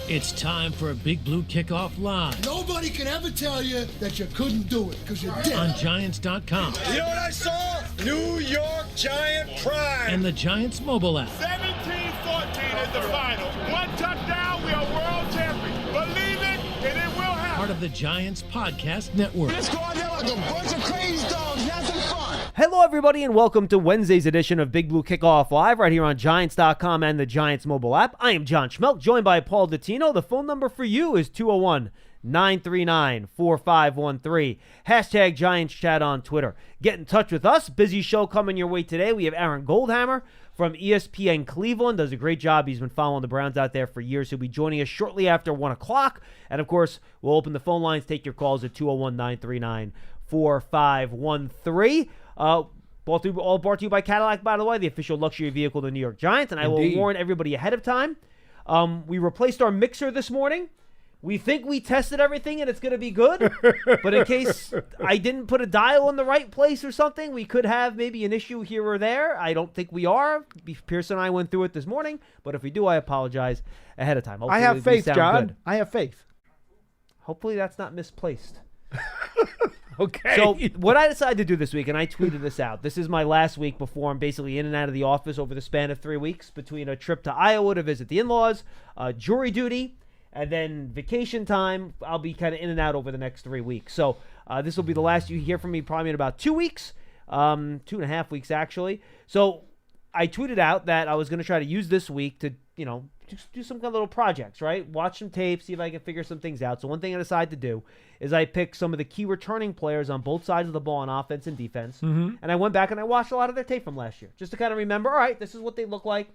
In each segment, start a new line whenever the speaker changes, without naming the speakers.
It's time for a Big Blue Kickoff Live.
Nobody can ever tell you that you couldn't do it, because you did.
On Giants.com.
You know what I saw? New York Giant pride.
And the Giants mobile app.
17-14 is the final. One touchdown, we are world champions. Believe it, and it will happen.
Part of the Giants Podcast Network.
Let's go out there like a bunch of crazy dogs. Have some fun.
Hello, everybody, and welcome to Wednesday's edition of Big Blue Kickoff Live right here on Giants.com and the Giants mobile app. I am John Schmeelk, joined by Paul Dottino. The phone number for you is 201-939-4513. Hashtag Giants Chat on Twitter. Get in touch with us. Busy show coming your way today. We have Aaron Goldhammer from ESPN Cleveland. Does a great job. He's been following the Browns out there for years. He'll be joining us shortly after 1 o'clock. And, of course, we'll open the phone lines, take your calls at 201-939-4513. All brought to you by Cadillac, by the way, the official luxury vehicle of the New York Giants. And I will warn everybody ahead of time. We replaced our mixer this morning. We think we tested everything and it's going to be good. But in case I didn't put a dial in the right place or something, we could have maybe an issue here or there. I don't think we are. Pierce and I went through it this morning. But if we do, I apologize ahead of time. Hopefully
I have faith, John.
Good.
I have faith.
Hopefully that's not misplaced.
Okay.
So what I decided to do this week, and I tweeted this out, this is my last week before I'm basically in and out of the office over the span of 3 weeks between a trip to Iowa to visit the in-laws, jury duty, and then vacation time. I'll be kind of in and out over the next 3 weeks. So this will be the last you hear from me probably in about 2 weeks, 2.5 weeks actually. So I tweeted out that I was going to try to use this week to, just do some kind of little projects, right? Watch some tape, see if I can figure some things out. So one thing I decided to do is I picked some of the key returning players on both sides of the ball on offense and defense. And I went back and I watched a lot of their tape from last year just to kind of remember, all right, this is what they look like.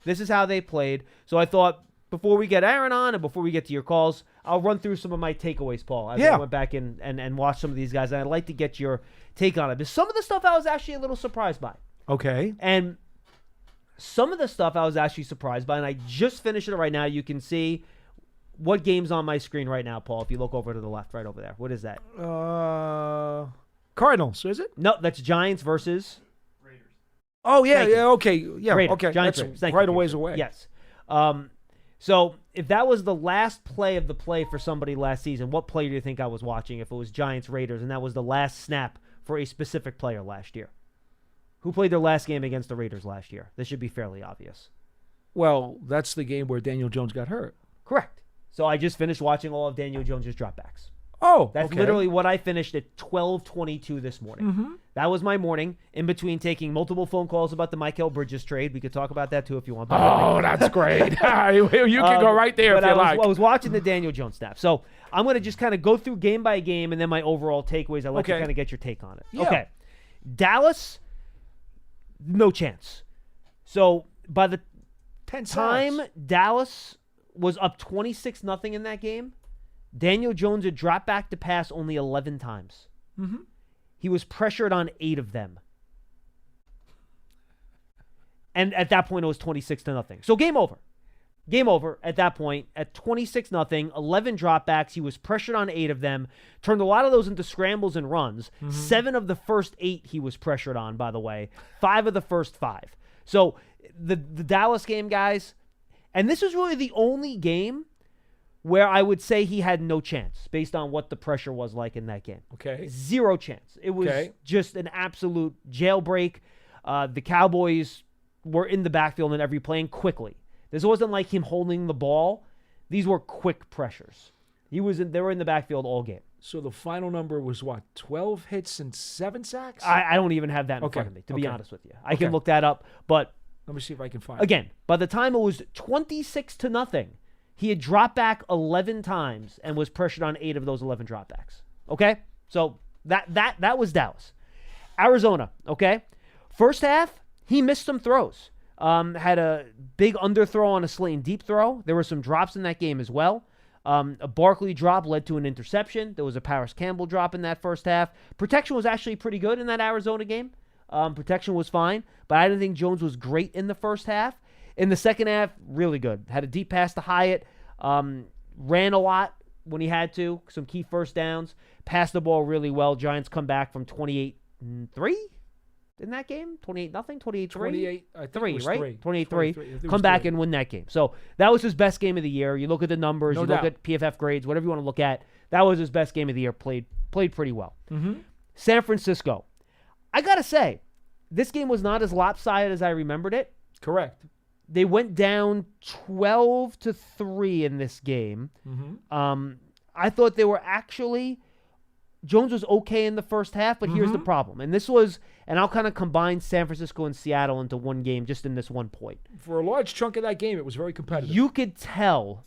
This is how they played. So I thought before we get Aaron on and before we get to your calls, I'll run through some of my takeaways, Paul, as I went back and watched some of these guys. And I'd like to get your take on it. Because some of the stuff I was actually a little surprised by.
Okay.
And some of the stuff I was actually surprised by, and I just finished it right now. You can see what game's on my screen right now, Paul, if you look over to the left, right over there. What is that?
Cardinals, is it?
No, that's Giants versus
Raiders. Oh, yeah, okay. Yeah,
Raiders.
okay.
Giants,
that's
Raiders.
right a ways away.
Yes. So if that was the last play of the play for somebody last season, what play do you think I was watching if it was Giants Raiders and that was the last snap for a specific player last year? Who played their last game against the Raiders last year? This should be fairly obvious.
Well, that's the game where Daniel Jones got hurt.
Correct. So I just finished watching all of Daniel Jones' dropbacks.
Oh,
That's
okay.
literally what I finished at 12:22 this morning. That was my morning, in between taking multiple phone calls about the Michael Bridges trade. We could talk about that, too, if you want.
Oh, that's great. You can go right there if you like.
I was watching the Daniel Jones snap. So I'm going to just kind of go through game by game and then my overall takeaways. I'd like to kind of get your take on it.
Yeah.
Okay. Dallas, no chance. So by the time Dallas was up 26-0 in that game, Daniel Jones had dropped back to pass only 11 times. He was pressured on 8 of them. And at that point, it was 26-0. So game over. Game over at that point. At 26-0, 11 dropbacks. He was pressured on 8 of them. Turned a lot of those into scrambles and runs. 7 of the first 8 he was pressured on, by the way. 5 of the first 5. So the Dallas game, guys, and this was really the only game where I would say he had no chance based on what the pressure was like in that game.
Okay.
0 chance. It was just an absolute jailbreak. The Cowboys were in the backfield in every play and quickly. This wasn't like him holding the ball. These were quick pressures. They were in the backfield all game.
So the final number was what, 12 hits and 7 sacks?
I don't even have that in front of me, to be honest with you. I can look that up, but
let me see if I can find it.
Again, by the time it was 26-0, he had dropped back 11 times and was pressured on 8 of those 11 dropbacks. Okay? So that was Dallas. Arizona, okay? First half, he missed some throws. Had a big underthrow on a slant deep throw. There were some drops in that game as well. A Barkley drop led to an interception. There was a Paris Campbell drop in that first half. Protection was actually pretty good in that Arizona game. Protection was fine, but I didn't think Jones was great in the first half. In the second half, really good. Had a deep pass to Hyatt. Ran a lot when he had to. Some key first downs. Passed the ball really well. Giants come back from 28-3. in that game? 28-0, 28-3?
28, I think it
3,
was
right?
3.
28-3.
I think it
Come
was
back
3.
and win that game. So that was his best game of the year. You look at the numbers,
No
you
doubt.
look at PFF grades, whatever you want to look at. That was his best game of the year. Played pretty well.
Mm-hmm.
San Francisco. I got to say, this game was not as lopsided as I remembered it.
Correct.
They went down 12-3 in this game.
Mm-hmm.
I thought they were actually... Jones was okay in the first half, but here's the problem. And this was... And I'll kind of combine San Francisco and Seattle into one game just in this one point.
For a large chunk of that game, it was very competitive.
You could tell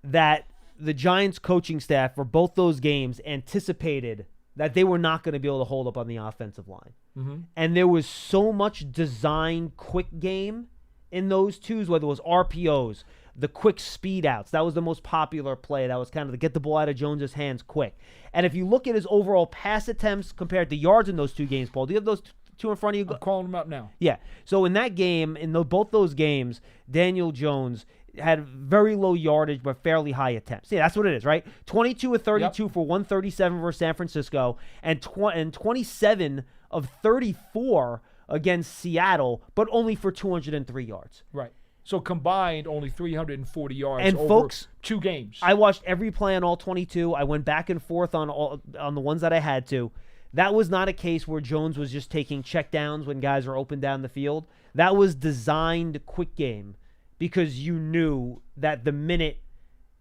that the Giants coaching staff for both those games anticipated that they were not going to be able to hold up on the offensive line.
Mm-hmm.
And there was so much design quick game in those twos, whether it was RPOs, the quick speed outs. That was the most popular play. That was kind of to get the ball out of Jones's hands quick. And if you look at his overall pass attempts compared to yards in those two games, Paul, do you have those two in front of you?
I'm calling them out now.
Yeah. So in that game, in both those games, Daniel Jones had very low yardage but fairly high attempts. Yeah, that's what it is, right? 22 of 32 for 137 versus San Francisco, and 27 of 34 against Seattle, but only for 203 yards.
Right. So combined, only 340 yards
And
over
folks,
2 games.
I watched every play on all 22. I went back and forth on the ones that I had to. That was not a case where Jones was just taking checkdowns when guys were open down the field. That was designed quick game because you knew that the minute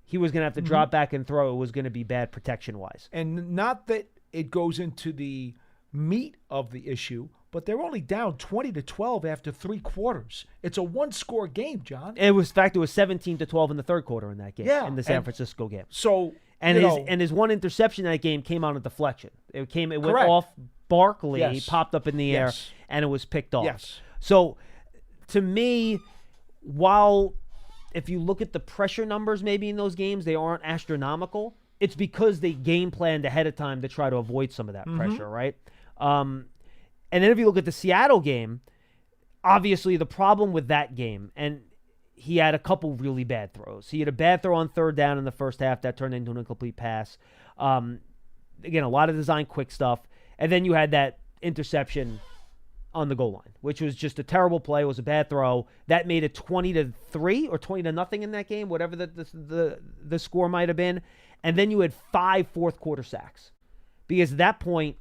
he was going to have to drop back and throw, it was going to be bad protection-wise.
And not that it goes into the meat of the issue, but they're only down 20-12 after 3 quarters. It's a one-score game, John.
It was, in fact, it was 17-12 in the third quarter in that game,
Yeah,
in the San
and
Francisco game.
So,
And his one interception in that game came on a deflection. It went
Correct.
off Barkley,
Yes.
popped up in the air,
Yes.
and it was picked off.
Yes.
So, to me, while if you look at the pressure numbers maybe in those games, they aren't astronomical, it's because they game planned ahead of time to try to avoid some of that pressure, right? And then if you look at the Seattle game, obviously the problem with that game, and he had a couple really bad throws. He had a bad throw on third down in the first half that turned into an incomplete pass. Again, a lot of design quick stuff. And then you had that interception on the goal line, which was just a terrible play. It was a bad throw. That made it 20-3 or 20-0 in that game, whatever the score might have been. And then you had 5 fourth-quarter sacks. Because at that point,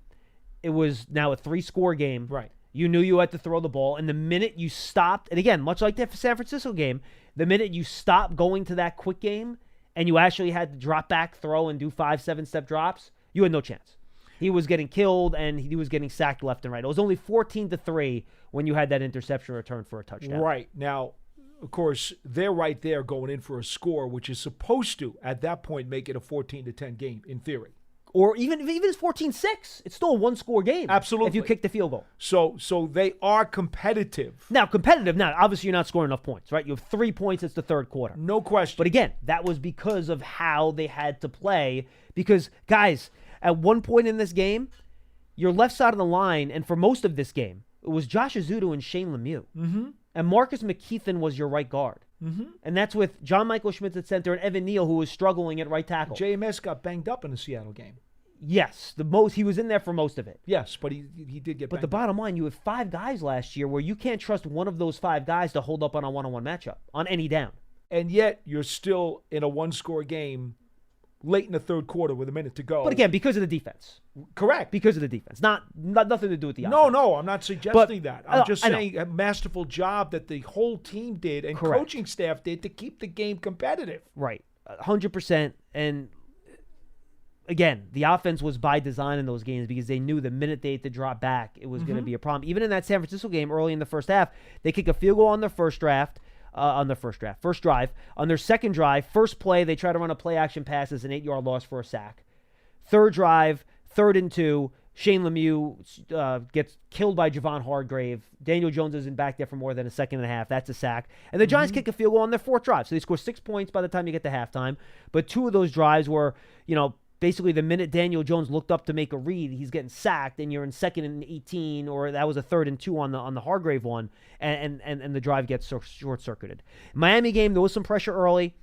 it was now a 3-score game.
Right.
You knew you had to throw the ball. And the minute you stopped, and again, much like the San Francisco game, the minute you stopped going to that quick game and you actually had to drop back, throw, and do 5, 7-step drops, you had no chance. He was getting killed, and he was getting sacked left and right. It was only 14-3 when you had that interception return for a touchdown.
Right. Now, of course, they're right there going in for a score, which is supposed to, at that point, make it a 14-10 game, in theory.
Or even if it's 14-6, it's still a one-score game.
Absolutely.
If you kick the field goal.
So they are competitive.
Now, obviously you're not scoring enough points, right? You have 3 points, it's the third quarter.
No question.
But again, that was because of how they had to play. Because, guys, at one point in this game, your left side of the line, and for most of this game, it was Josh Azudu and Shane Lemieux. Mm-hmm. And Marcus McKeithen was your right guard. Mm-hmm. And that's with John Michael Schmitz at center and Evan Neal, who was struggling at right tackle.
JMS got banged up in the Seattle game.
Yes, he was in there for most of it.
Yes, but he did get
But
banged
the bottom line, you have 5 guys last year where you can't trust one of those 5 guys to hold up on a one-on-one matchup on any down.
And yet you're still in a one-score game late in the third quarter with a minute to go.
But again, because of the defense.
Correct.
Because of the defense. Not nothing to do with the offense.
No, I'm not suggesting that. I'm just
I know.
saying a masterful job that the whole team did and
Correct.
coaching staff did to keep the game competitive.
Right. 100%. And again, the offense was by design in those games because they knew the minute they had to drop back, it was going to be a problem. Even in that San Francisco game early in the first half, they kick a field goal on their first drive. On their second drive, first play, they try to run a play-action pass as an 8-yard loss for a sack. Third drive, 3rd and 2, Shane Lemieux gets killed by Javon Hargrave. Daniel Jones isn't back there for more than a second and a half. That's a sack. And the Giants kick a field goal on their 4th drive. So they score 6 points by the time you get to halftime. But 2 of those drives were, basically the minute Daniel Jones looked up to make a read, he's getting sacked, and you're in 2nd and 18, or that was a 3rd and 2 on the Hargrave one, and the drive gets short-circuited. Miami game, there was some pressure early.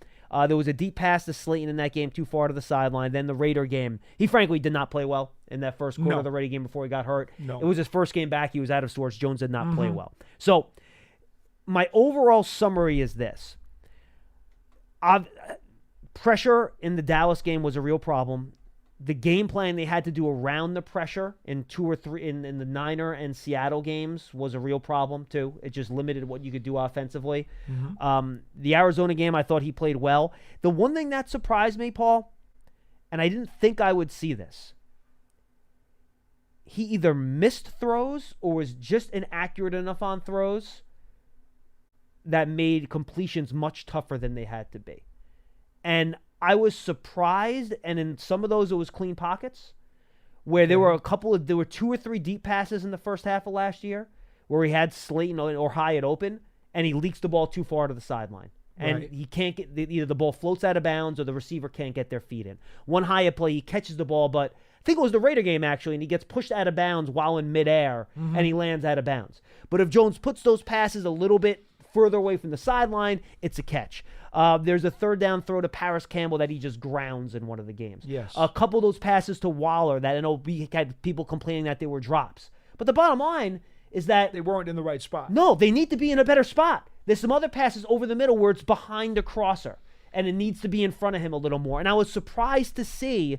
There was a deep pass to Slayton in that game, too far to the sideline. Then the Raider game, he frankly did not play well in that first quarter of the Raider game before he got hurt.
No.
It was his first game back. He was out of sorts. Jones did not play well. So my overall summary is this. Pressure in the Dallas game was a real problem. The game plan they had to do around the pressure in 2 or 3 in the Niner and Seattle games was a real problem too. It just limited what you could do offensively. The Arizona game, I thought he played well. The one thing that surprised me, Paul, and I didn't think I would see this, he either missed throws or was just inaccurate enough on throws that made completions much tougher than they had to be. And I was surprised, and in some of those it was clean pockets, where there were there were 2 or 3 deep passes in the first half of last year where he had Slayton or Hyatt open, and he leaks the ball too far to the sideline. And he can't get, either the ball floats out of bounds or the receiver can't get their feet in. One Hyatt play, he catches the ball, but I think it was the Raider game actually, and he gets pushed out of bounds while in midair, and he lands out of bounds. But if Jones puts those passes a little bit further away from the sideline, it's a catch. There's a third down throw to Paris Campbell that he just grounds in one of the games.
Yes.
A couple of those passes to Waller that I know we had people complaining that they were drops. But the bottom line is that
They weren't in the right spot.
no, they need to be in a better spot. There's some other passes over the middle where it's behind the crosser, and it needs to be in front of him a little more. And I was surprised to see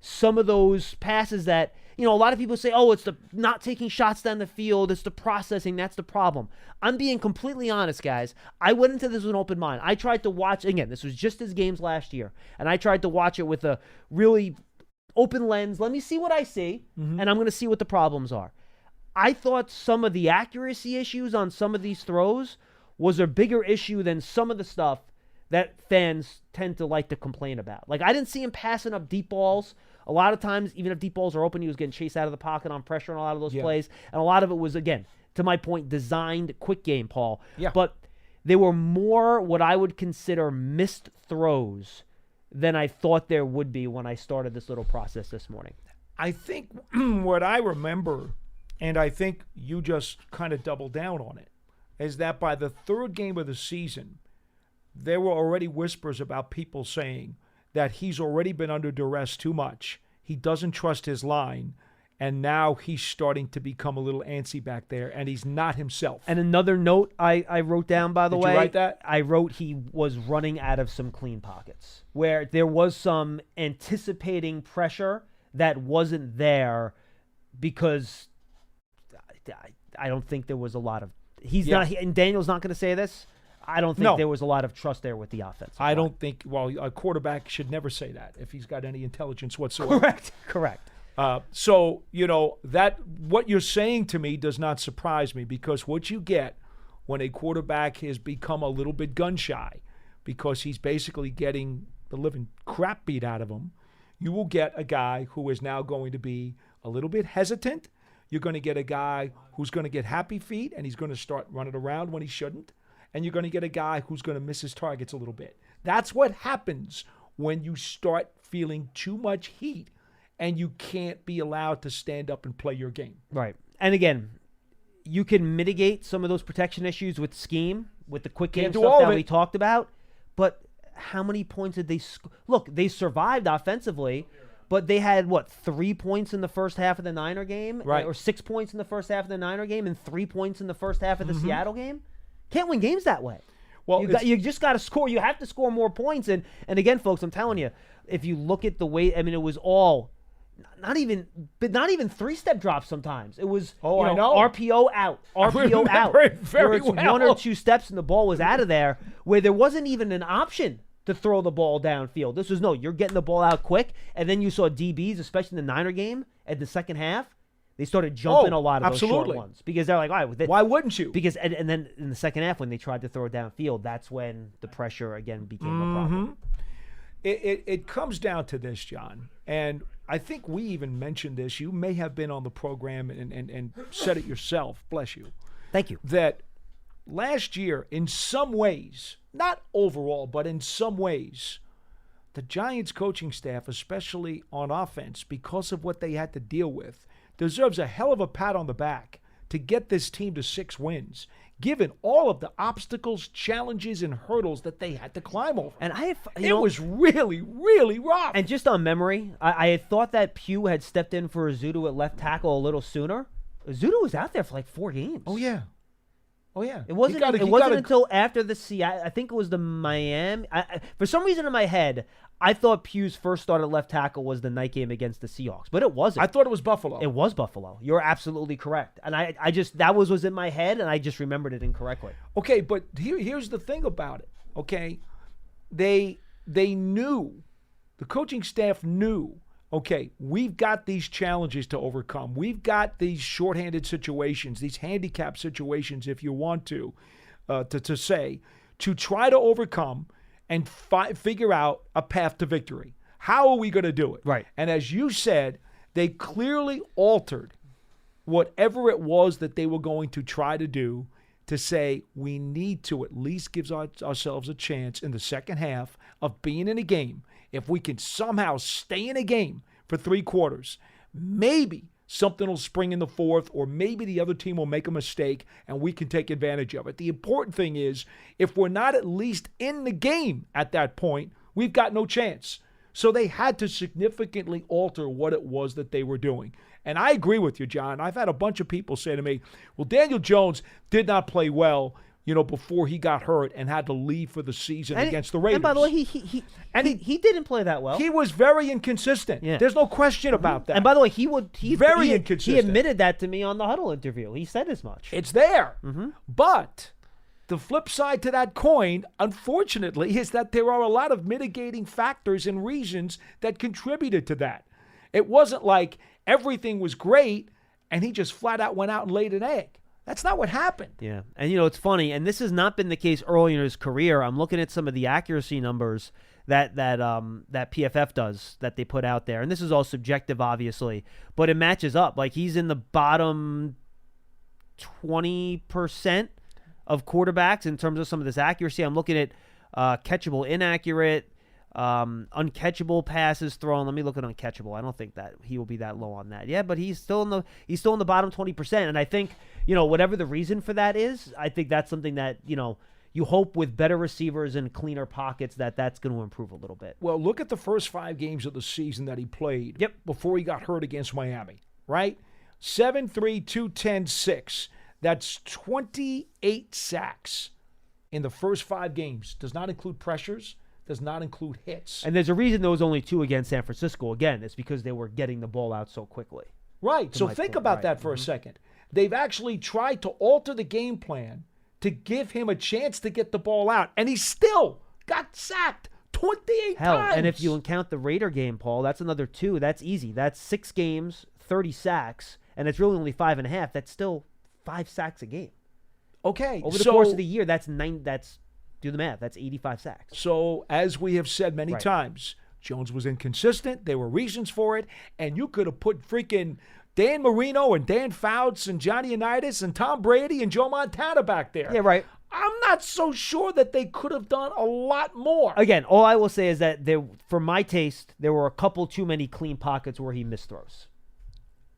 some of those passes that, a lot of people say, oh, it's the not taking shots down the field, it's the processing, that's the problem. I'm being completely honest, guys. I went into this with an open mind. I tried to watch, again, this was just his games last year, and I tried to watch it with a really open lens. Let me see what I see, and I'm going to see what the problems are. I thought some of the accuracy issues on some of these throws was a bigger issue than some of the stuff that fans tend to like to complain about. Like, I didn't see him passing up deep balls. A lot of times, even if deep balls are open, he was getting chased out of the pocket on pressure on a lot of those plays. And a lot of it was, again, to my point, designed quick game, Paul.
Yeah.
But they were more what I would consider missed throws than I thought there would be when I started this little process this morning.
I think what I remember, and I think you just kind of doubled down on it, is that by the third game of the season, there were already whispers about people saying that he's already been under duress too much. He doesn't trust his line, and now he's starting to become a little antsy back there, and he's not himself.
And another note I wrote down, by the way.
Did you write that?
I wrote he was running out of some clean pockets, where there was some anticipating pressure that wasn't there because I don't think there was a lot of and Daniel's not going to say this. I don't think there was a lot of trust there with the offense.
I don't think, a quarterback should never say that if he's got any intelligence whatsoever.
Correct.
So, that what you're saying to me does not surprise me, because what you get when a quarterback has become a little bit gun shy because he's basically getting the living crap beat out of him, you will get a guy who is now going to be a little bit hesitant. You're going to get a guy who's going to get happy feet and he's going to start running around when he shouldn't. And you're going to get a guy who's going to miss his targets a little bit. That's what happens when you start feeling too much heat and you can't be allowed to stand up and play your game.
Right. And again, you can mitigate some of those protection issues with scheme, with the quick game stuff that we talked about. But how many points did they score? Look, they survived offensively, but they had, 3 points in the first half of the Niner game?
Right.
Or 6 points in the first half of the Niner game and 3 points in the first half of the Seattle game? Can't win games that way. Well, you just got to score. You have to score more points. And again, folks, I'm telling you, if you look at the way, it was all not even 3-step drops sometimes. It was
I know.
RPO out, RPO out.
Very
well. 1 or 2 steps and the ball was out of there, where there wasn't even an option to throw the ball downfield. This was you're getting the ball out quick, and then you saw DBs, especially in the Niner game at the second half. They started jumping a lot of those short ones because they're like, all right,
why wouldn't you?
Because and then in the second half when they tried to throw it downfield, that's when the pressure again became a problem.
It comes down to this, John, and I think we even mentioned this. You may have been on the program and said it yourself. Bless you.
Thank you.
That last year, in some ways, not overall, but in some ways, the Giants coaching staff, especially on offense, because of what they had to deal with, deserves a hell of a pat on the back to get this team to 6 wins, given all of the obstacles, challenges, and hurdles that they had to climb over.
And
it was really, really rough.
And just on memory, I had thought that Pugh had stepped in for Azudu at left tackle a little sooner. Azudu was out there for like 4 games.
Oh yeah.
It wasn't. It wasn't until after the Seattle. I think it was the Miami. For some reason in my head, I thought Pugh's first start at left tackle was the night game against the Seahawks, but it wasn't.
I thought it was Buffalo.
It was Buffalo. You're absolutely correct. And I just that was in my head, and I just remembered it incorrectly.
Okay, but here's the thing about it. Okay, they knew, the coaching staff knew. Okay, we've got these challenges to overcome. We've got these shorthanded situations, these handicap situations, if you want to say, to try to overcome and figure out a path to victory. How are we going to do it?
Right.
And as you said, they clearly altered whatever it was that they were going to try to do to say we need to at least give ourselves a chance in the second half of being in a game. If we can somehow stay in a game for 3 quarters, maybe something will spring in the fourth, or maybe the other team will make a mistake and we can take advantage of it. The important thing is, if we're not at least in the game at that point, we've got no chance. So they had to significantly alter what it was that they were doing. And I agree with you, John. I've had a bunch of people say to me, well, Daniel Jones did not play well, before he got hurt and had to leave for the season against the Raiders.
And by the way, he didn't play that well.
He was very inconsistent.
Yeah.
There's no question about that.
And by the way, he
inconsistent.
He admitted that to me on the Huddle interview. He said as much.
It's there. But the flip side to that coin, unfortunately, is that there are a lot of mitigating factors and reasons that contributed to that. It wasn't like everything was great and he just flat out went out and laid an egg. That's not what happened.
Yeah. And, it's funny, and this has not been the case early in his career. I'm looking at some of the accuracy numbers that PFF does, that they put out there. And this is all subjective, obviously, but it matches up. Like, he's in the bottom 20% of quarterbacks in terms of some of this accuracy. I'm looking at catchable, inaccurate, uncatchable passes thrown. Let me look at uncatchable. I don't think that he will be that low on that. Yeah, but he's still in the bottom 20%. And I think, whatever the reason for that is, I think that's something that, you hope with better receivers and cleaner pockets that's going to improve a little bit.
Well, look at the first 5 games of the season that he played.
Yep.
Before he got hurt against Miami, right? 7-3, 210, 6. That's 28 sacks in the first 5 games. Does not include pressures. Does not include hits.
And there's a reason there was only 2 against San Francisco. Again, it's because they were getting the ball out so quickly.
Right. So think about that for a second. They've actually tried to alter the game plan to give him a chance to get the ball out, and he still got sacked 28 times.
And if you count the Raider game, Paul, that's another 2. That's easy. That's 6 games, 30 sacks, and it's really only 5.5. That's still 5 sacks a game.
Okay.
Over the course of the year, that's 9. Do the math. That's 85 sacks.
So, as we have said many times, Jones was inconsistent. There were reasons for it. And you could have put freaking Dan Marino and Dan Fouts and Johnny Unitas and Tom Brady and Joe Montana back there.
Yeah, right.
I'm not so sure that they could have done a lot more.
Again, all I will say is that for my taste, there were a couple too many clean pockets where he missed throws.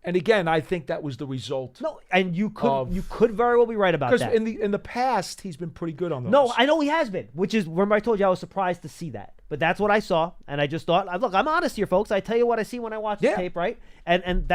And again, I think that was the result.
No, and you could very well be right about that.
Because in the past, he's been pretty good on those.
No, I know he has been, which is, remember I told you I was surprised to see that. But that's what I saw, and I just thought, look, I'm honest here, folks. I tell you what I see when I watch the tape, right? And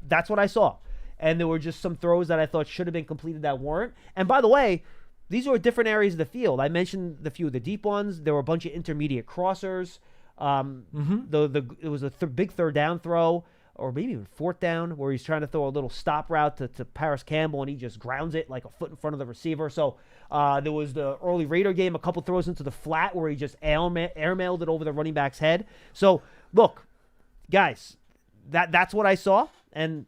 that's what I saw. And there were just some throws that I thought should have been completed that weren't. And by the way, these were different areas of the field. I mentioned the few of the deep ones. There were a bunch of intermediate crossers. It was a big third down throw, or maybe even fourth down, where he's trying to throw a little stop route to Paris Campbell, and he just grounds it like a foot in front of the receiver. So there was the early Raider game, a couple throws into the flat where he just airmailed it over the running back's head. So, look, guys, that's what I saw, and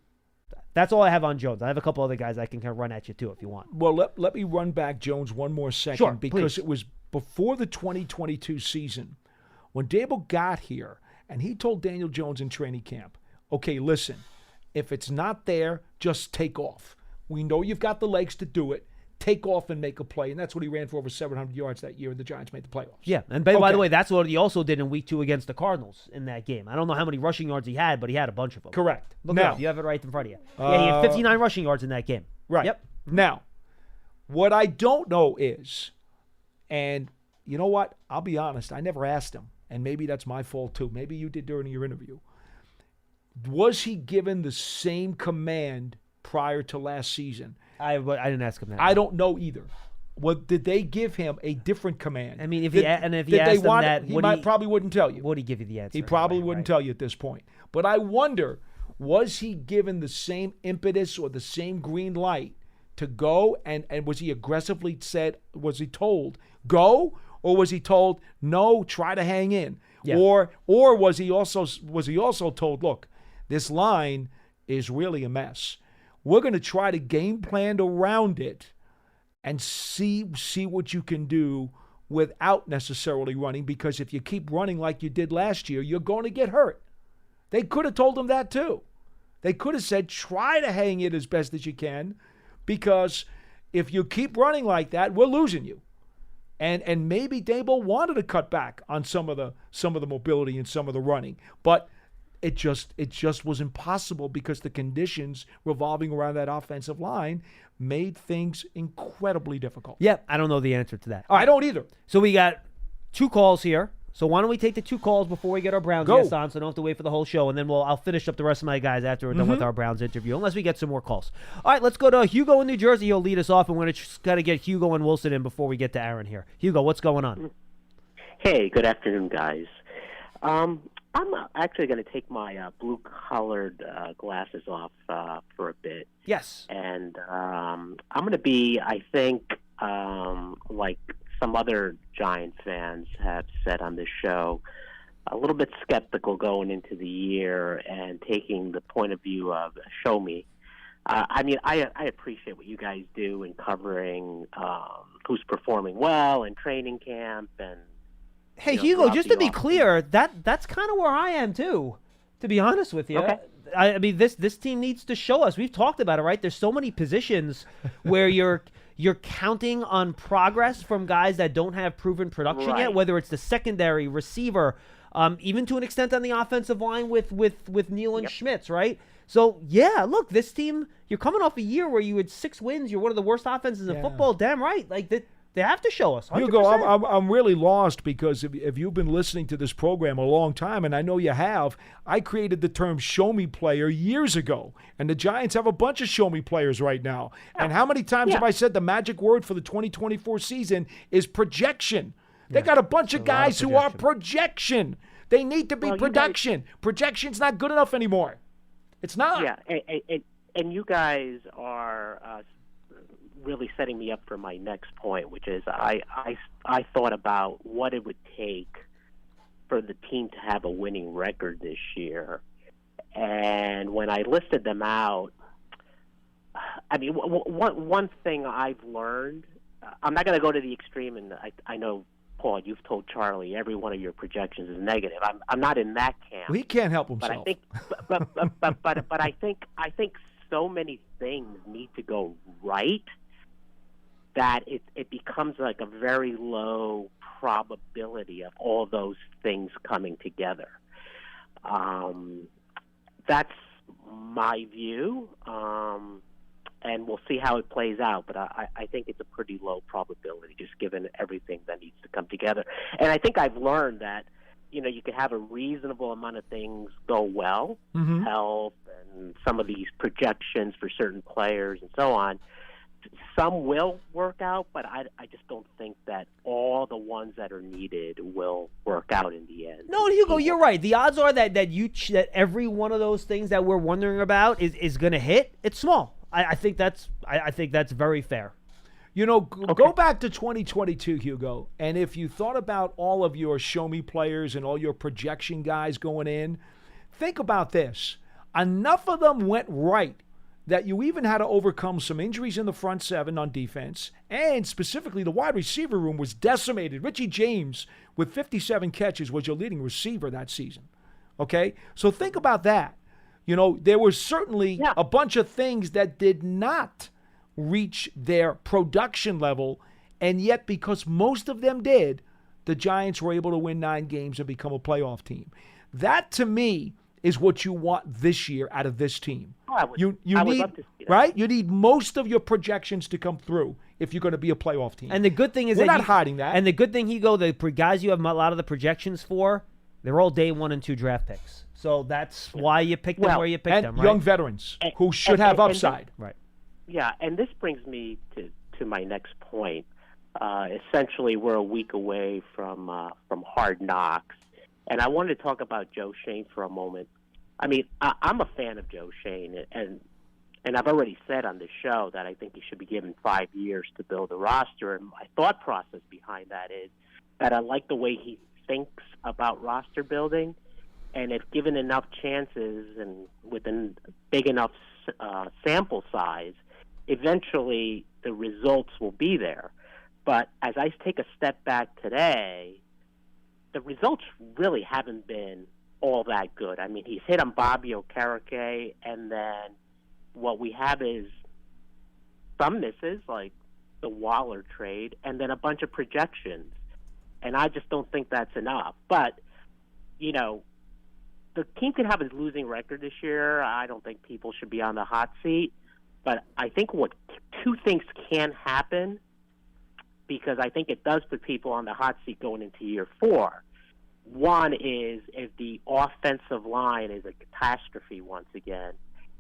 that's all I have on Jones. I have a couple other guys I can kind of run at you, too, if you want.
Well, let me run back Jones one more second.
Sure,
because
please.
It was before the 2022 season when Dable got here, and he told Daniel Jones in training camp, okay, listen, if it's not there, just take off. We know you've got the legs to do it. Take off and make a play. And that's what he ran for over 700 yards that year, and the Giants made the playoffs.
Yeah, and by the way, that's what he also did in week 2 against the Cardinals in that game. I don't know how many rushing yards he had, but he had a bunch of them.
Correct.
Look it up. You have it right in front of you. Yeah, he had 59 rushing yards in that game.
Right.
Yep.
Now, What I don't know is, and you know what? I'll be honest. I never asked him, and maybe that's my fault too. Maybe you did during your interview. Was he given the same command prior to last season?
I didn't ask him that.
I don't know either. What did they give him a different command?
I mean, if he asked him that,
he probably wouldn't tell you.
Would he give you the answer?
He probably wouldn't tell you at this point. But I wonder, was he given the same impetus or the same green light to go? And was he aggressively was he told, go? Or was he told, no, try to hang in?
Yeah.
Or was he also told, look, this line is really a mess. We're going to try to game plan around it and see what you can do without necessarily running, because if you keep running like you did last year, you're going to get hurt. They could have told him that too. They could have said, try to hang it as best as you can, because if you keep running like that, we're losing you. And maybe Daboll wanted to cut back on some of the mobility and some of the running, but it just was impossible because the conditions revolving around that offensive line made things incredibly difficult.
Yeah, I don't know the answer to that.
I don't either.
So we got 2 calls here. So why don't we take the 2 calls before we get our Browns guests on, so I don't have to wait for the whole show, and then I'll finish up the rest of my guys after we're done with our Browns interview, unless we get some more calls. All right, let's go to Hugo in New Jersey. He'll lead us off, and we're going to got to get Hugo and Wilson in before we get to Aaron here. Hugo, what's going on?
Hey, good afternoon, guys. I'm actually going to take my blue-colored glasses off for a bit.
Yes.
And I'm going to be, I think, like some other Giant fans have said on this show, a little bit skeptical going into the year and taking the point of view of show me. I mean, I appreciate what you guys do in covering who's performing well in training camp and.
Hey, Hugo, just to be clear, that's kind of where I am too, to be honest with you.
Okay.
I mean, this team needs to show us. We've talked about it, right? There's so many positions where you're counting on progress from guys that don't have proven production yet, whether it's the secondary, receiver, even to an extent on the offensive line with Neal and Schmitz, right? So, yeah, look, this team, you're coming off a year where you had 6 wins. You're one of the worst offenses in football. Damn right. Like, they have to show us. 100%.
Hugo, I'm really lost because if you've been listening to this program a long time, and I know you have, I created the term show me player years ago. And the Giants have a bunch of show me players right now. And how many times have I said the magic word for the 2024 season is projection? They got a bunch of guys who are projection. They need to be production. Projection's not good enough anymore. It's not.
Yeah, and you guys are really setting me up for my next point, which is I thought about what it would take for the team to have a winning record this year. And when I listed them out, I mean, one thing I've learned, I'm not going to go to the extreme, and I know, Paul, you've told Charlie every one of your projections is negative. I'm not in that camp.
Well, he can't help himself.
But I think so many things need to go right that it becomes like a very low probability of all those things coming together. That's my view, and we'll see how it plays out. But I think it's a pretty low probability, just given everything that needs to come together. And I think I've learned that, you can have a reasonable amount of things go well, health and some of these projections for certain players and so on. Some will work out, but I just don't think that all the ones that are needed will work out in the end.
No, Hugo, you're right. The odds are that every one of those things that we're wondering about is going to hit. It's small. I think that's very fair.
Go back to 2022, Hugo, and if you thought about all of your show-me players and all your projection guys going in, think about this. Enough of them went right that you even had to overcome some injuries in the front 7 on defense, and specifically the wide receiver room was decimated. Richie James, with 57 catches, was your leading receiver that season. Okay? So think about that. There was certainly a bunch of things that did not reach their production level, and yet because most of them did, the Giants were able to win 9 games and become a playoff team. That, to me, is what you want this year out of this team.
Oh, I would
You need,
love to see that.
right? You need most of your projections to come through if you're going to be a playoff team.
And the good thing is
we're
that
not hiding that.
And the good thing, Hugo, the guys you have a lot of the projections for, they're all day 1 and 2 draft picks. So that's why you picked them where you picked
and
them, right?
young veterans who should have upside.
Right.
Yeah, and this brings me to my next point. Essentially, we're a week away from Hard Knocks, and I wanted to talk about Joe Shane for a moment. I mean, I'm a fan of Joe Shane, and I've already said on the show that I think he should be given 5 years to build a roster. And my thought process behind that is that I like the way he thinks about roster building, and if given enough chances and within a big enough sample size, eventually the results will be there. But as I take a step back today, the results really haven't been all that good. I mean, he's hit on Bobby Okereke, and then what we have is some misses, like the Waller trade, and then a bunch of projections. And I just don't think that's enough. But, you know, the team can have a losing record this year. I don't think people should be on the hot seat. But I think two things can happen, because I think it does put people on the hot seat going into year 4. One is if the offensive line is a catastrophe once again.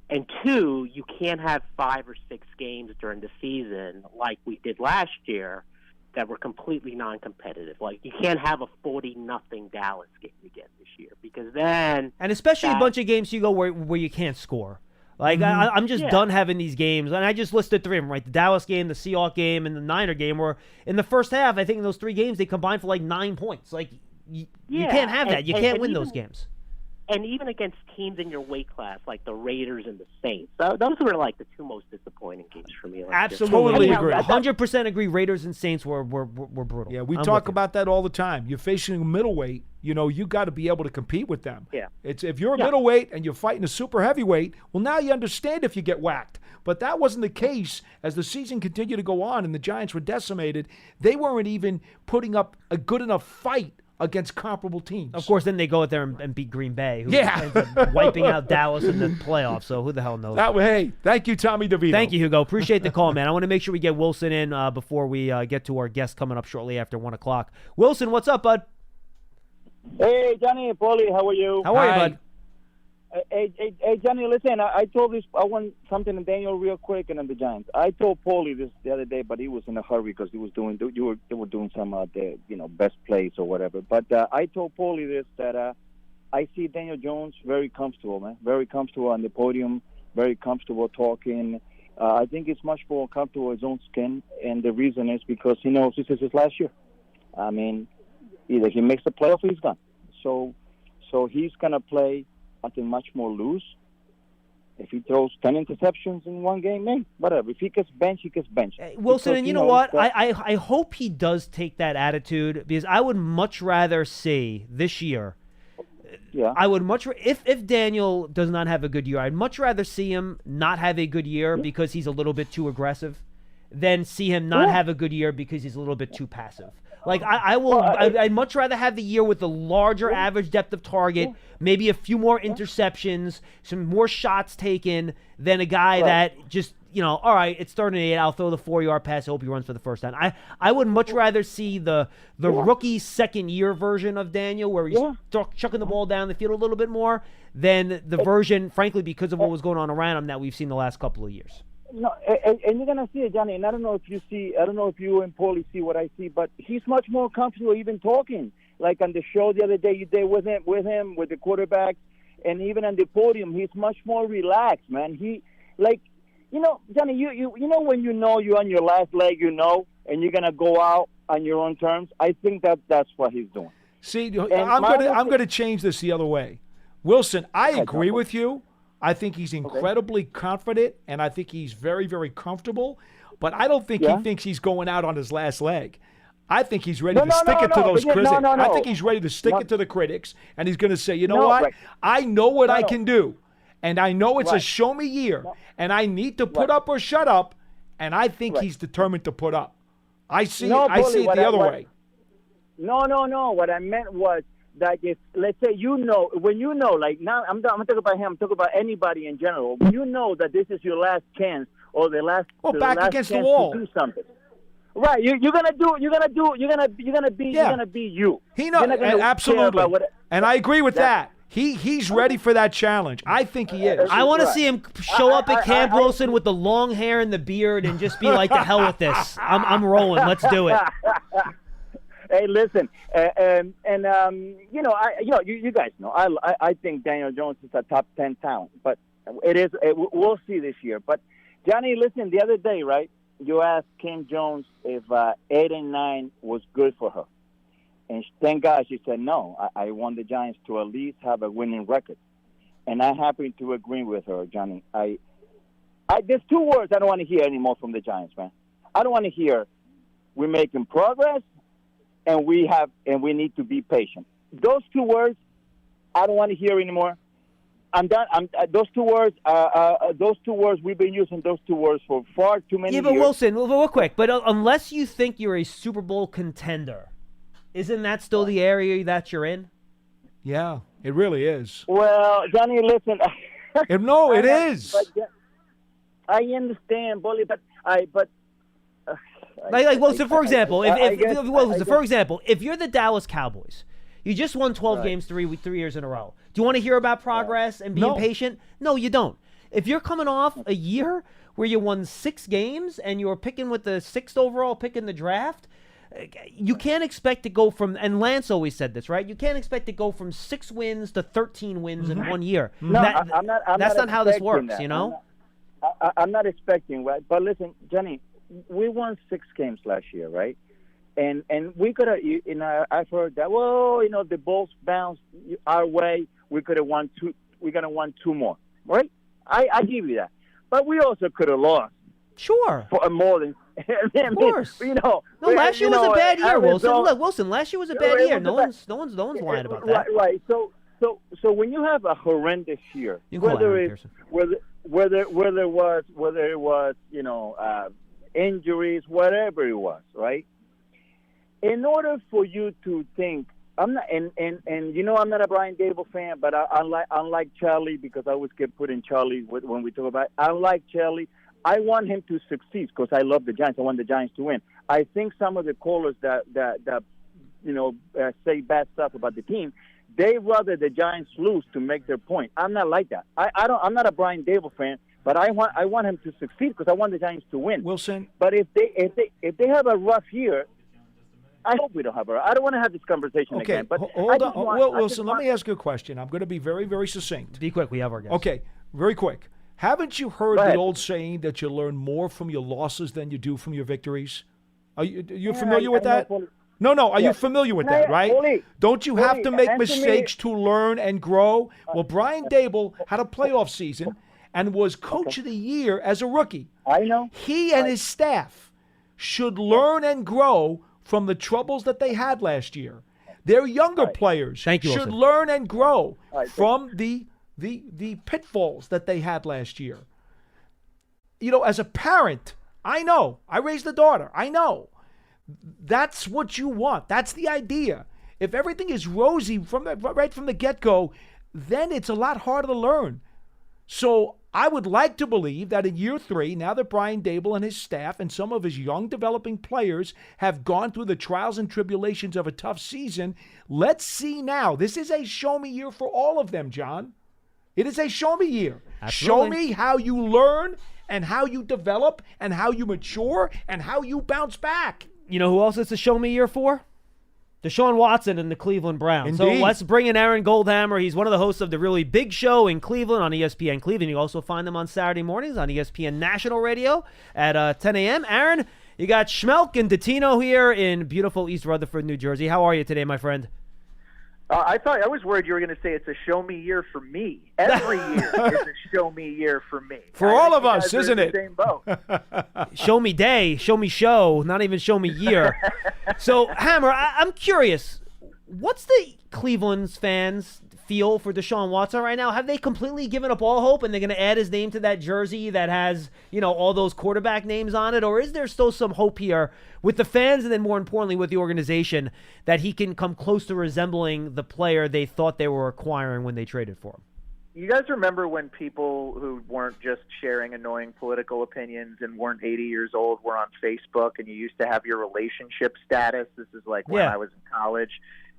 And 2, you can't have 5 or 6 games during the season like we did last year that were completely non-competitive. Like, you can't have a 40-0 Dallas game again this year, because then...
And especially a bunch of games you go where you can't score. Like, I'm just done having these games. And I just listed 3 of them, right? The Dallas game, the Seahawks game, and the Niner game, where in the first half, I think in those 3 games, they combined for like 9 points. Like, you can't have that. You can't win those games.
And even against teams in your weight class, like the Raiders and the Saints. So those were like the 2 most disappointing games for me.
Absolutely agree. 100% agree. Raiders and Saints were brutal.
Yeah, we talk about that all the time. You're facing a middleweight. You know, you got to be able to compete with them.
Yeah.
It's if you're a middleweight and you're fighting a super heavyweight, well, now you understand if you get whacked. But that wasn't the case as the season continued to go on and the Giants were decimated. They weren't even putting up a good enough fight against comparable teams.
Of course, then they go out there and beat Green Bay, who ends up wiping out Dallas in the playoffs. So who the hell knows?
Hey, thank you, Tommy DeVito.
Thank you, Hugo. Appreciate the call, man. I want to make sure we get Wilson in before we get to our guest coming up shortly after 1 o'clock. Wilson, what's up, bud?
Hey, Johnny and Paulie, how are you?
How are you, bud?
Hey, Johnny, listen, I want something to Daniel real quick and then the Giants. I told Paulie this the other day, but he was in a hurry because they were doing some best plays or whatever. But I told Paulie this, that I see Daniel Jones very comfortable, man, very comfortable on the podium, very comfortable talking. I think he's much more comfortable in his own skin, and the reason is because he knows this is his last year. I mean, either he makes the playoff or he's gone. So he's gonna play, I think, much more loose. If he throws 10 interceptions in one game, maybe, whatever. If he gets benched, he gets benched.
Wilson, and you know what? I hope he does take that attitude, because I would much rather see this year.
Yeah.
I would if Daniel does not have a good year, I'd much rather see him not have a good year because he's a little bit too aggressive than see him not have a good year because he's a little bit too passive. Like, I'd much rather have the year with a larger average depth of target, maybe a few more interceptions, some more shots taken, than a guy that just, all right, it's 3rd and 8, I'll throw the 4-yard pass, I hope he runs for the first time. I would much rather see the rookie second-year version of Daniel, where he's chucking the ball down the field a little bit more, than the version, frankly, because of what was going on around him, that we've seen the last couple of years.
No, and you're gonna see it, Johnny. And I don't know if you and Paulie see what I see, but he's much more comfortable even talking. Like on the show the other day, you did with him with the quarterback, and even on the podium, he's much more relaxed, man. He, like, Johnny, you know when you're on your last leg, and you're gonna go out on your own terms. I think that's what he's doing.
See, I'm gonna change this the other way, Wilson. I agree with you. I think he's incredibly confident, and I think he's very, very comfortable. But I don't think he thinks he's going out on his last leg. I think he's ready to stick it to those critics. I think he's ready to stick it to the critics, and he's going to say, you know what? Right. I know what I can do, and I know it's a show-me year, and I need to put up or shut up, and I think he's determined to put up. I see it the other way.
No. What I meant was like if let's say when like now I'm talking about him, I'm talking about anybody in general. When you know that this is your last chance or the last
back
last
against the
chance
wall.
to do something. Right, you're gonna be you.
He knows absolutely, and I agree with that. He's ready for that challenge. I think he is.
I want to see him show up at Camp Wilson with the long hair and the beard and just be like, "The hell with this! I'm rolling. Let's do it."
Hey, listen, you guys know I think Daniel Jones is a top 10 talent, but we'll see this year. But Johnny, listen, the other day, right? You asked Kim Jones if 8-9 was good for her. And thank God she said no. I want the Giants to at least have a winning record. And I happen to agree with her, Johnny. There's two words I don't want to hear anymore from the Giants, man. I don't want to hear we're making progress and we need to be patient. Those two words I don't want to hear anymore. I'm done. Those two words we've been using those two words for far too many years.
Yeah, but Wilson, real quick. But unless you think you're a Super Bowl contender, isn't that still the area that you're in?
Yeah, it really is.
Well, Johnny, listen.
It is.
I understand, Bully, but
Wilson, for example, if you're the Dallas Cowboys, you just won 12 games 3 years in a row. Do you want to hear about progress and being patient? No, you don't. If you're coming off a year where you won 6 games and you were picking with the 6th overall pick in the draft, you can't expect to go from, and Lance always said this, right? You can't expect to go from 6 wins to 13 wins in 1 year.
No,
that's not how this works, you know?
I'm not expecting, right? But listen, Johnny, we won 6 games last year, right? And we could have, I've heard that, the balls bounced our way. We could have won 2. We're going to won 2 more, right? I give you that. But we also could have lost.
Sure.
For more than,
of course. Last year was a bad year, Wilson. Look, Wilson, last year was a bad year. No one's lying about that.
Right. So when you have a horrendous year, whether it was injuries, whatever it was, right? In order for you to think, I'm not, and I'm not a Brian Dable fan, but unlike Charlie, because I always get put in Charlie when we talk about it, unlike Charlie, I want him to succeed because I love the Giants. I want the Giants to win. I think some of the callers that say bad stuff about the team, they rather the Giants lose to make their point. I'm not like that. I'm not a Brian Dable fan, but I want him to succeed because I want the Giants to win.
Wilson,
but if they have a rough year, I hope we don't have I don't want to have this conversation again. But
hold on. Wilson, let me ask you a question. I'm going to be very, very succinct.
Be quick. We have our guest.
Okay, very quick. Haven't you heard the old saying that you learn more from your losses than you do from your victories? Are you familiar with that? No. Are you familiar with that, right? Don't you have to make mistakes to learn and grow? Well, Brian Dable had a playoff season and was coach of the year as a rookie.
I know.
He and his staff should learn and grow from the troubles that they had last year. Their younger players should learn and grow from the pitfalls that they had last year. As a parent, I know. I raised a daughter. I know. That's what you want. That's the idea. If everything is rosy right from the get-go, then it's a lot harder to learn. So I would like to believe that in year 3, now that Brian Dable and his staff and some of his young developing players have gone through the trials and tribulations of a tough season, let's see now. This is a show-me year for all of them, John. It is a show-me year.
Absolutely.
Show me how you learn and how you develop and how you mature and how you bounce back.
You know who else it's a show-me year for? Deshaun Watson and the Cleveland Browns.
Indeed.
So let's bring in Aaron Goldhammer. He's one of the hosts of the really big show in Cleveland on ESPN Cleveland. You also find them on Saturday mornings on ESPN National Radio at 10 a.m. Aaron, you got Schmeelk and Dottino here in beautiful East Rutherford, New Jersey. How are you today, my friend?
I was worried you were going to say it's a show me year for me. Every year is a show me year for me.
For all of us, isn't it?
Same boat.
Show me day, show me show, not even show me year. So, Hammer, I'm curious. What's the Cleveland's fans feel for Deshaun Watson right now? Have they completely given up all hope and they're going to add his name to that jersey that has, all those quarterback names on it? Or is there still some hope here with the fans and then more importantly with the organization that he can come close to resembling the player they thought they were acquiring when they traded for him?
You guys remember when people who weren't just sharing annoying political opinions and weren't 80 years old were on Facebook, and you used to have your relationship status? This is like when I was in college,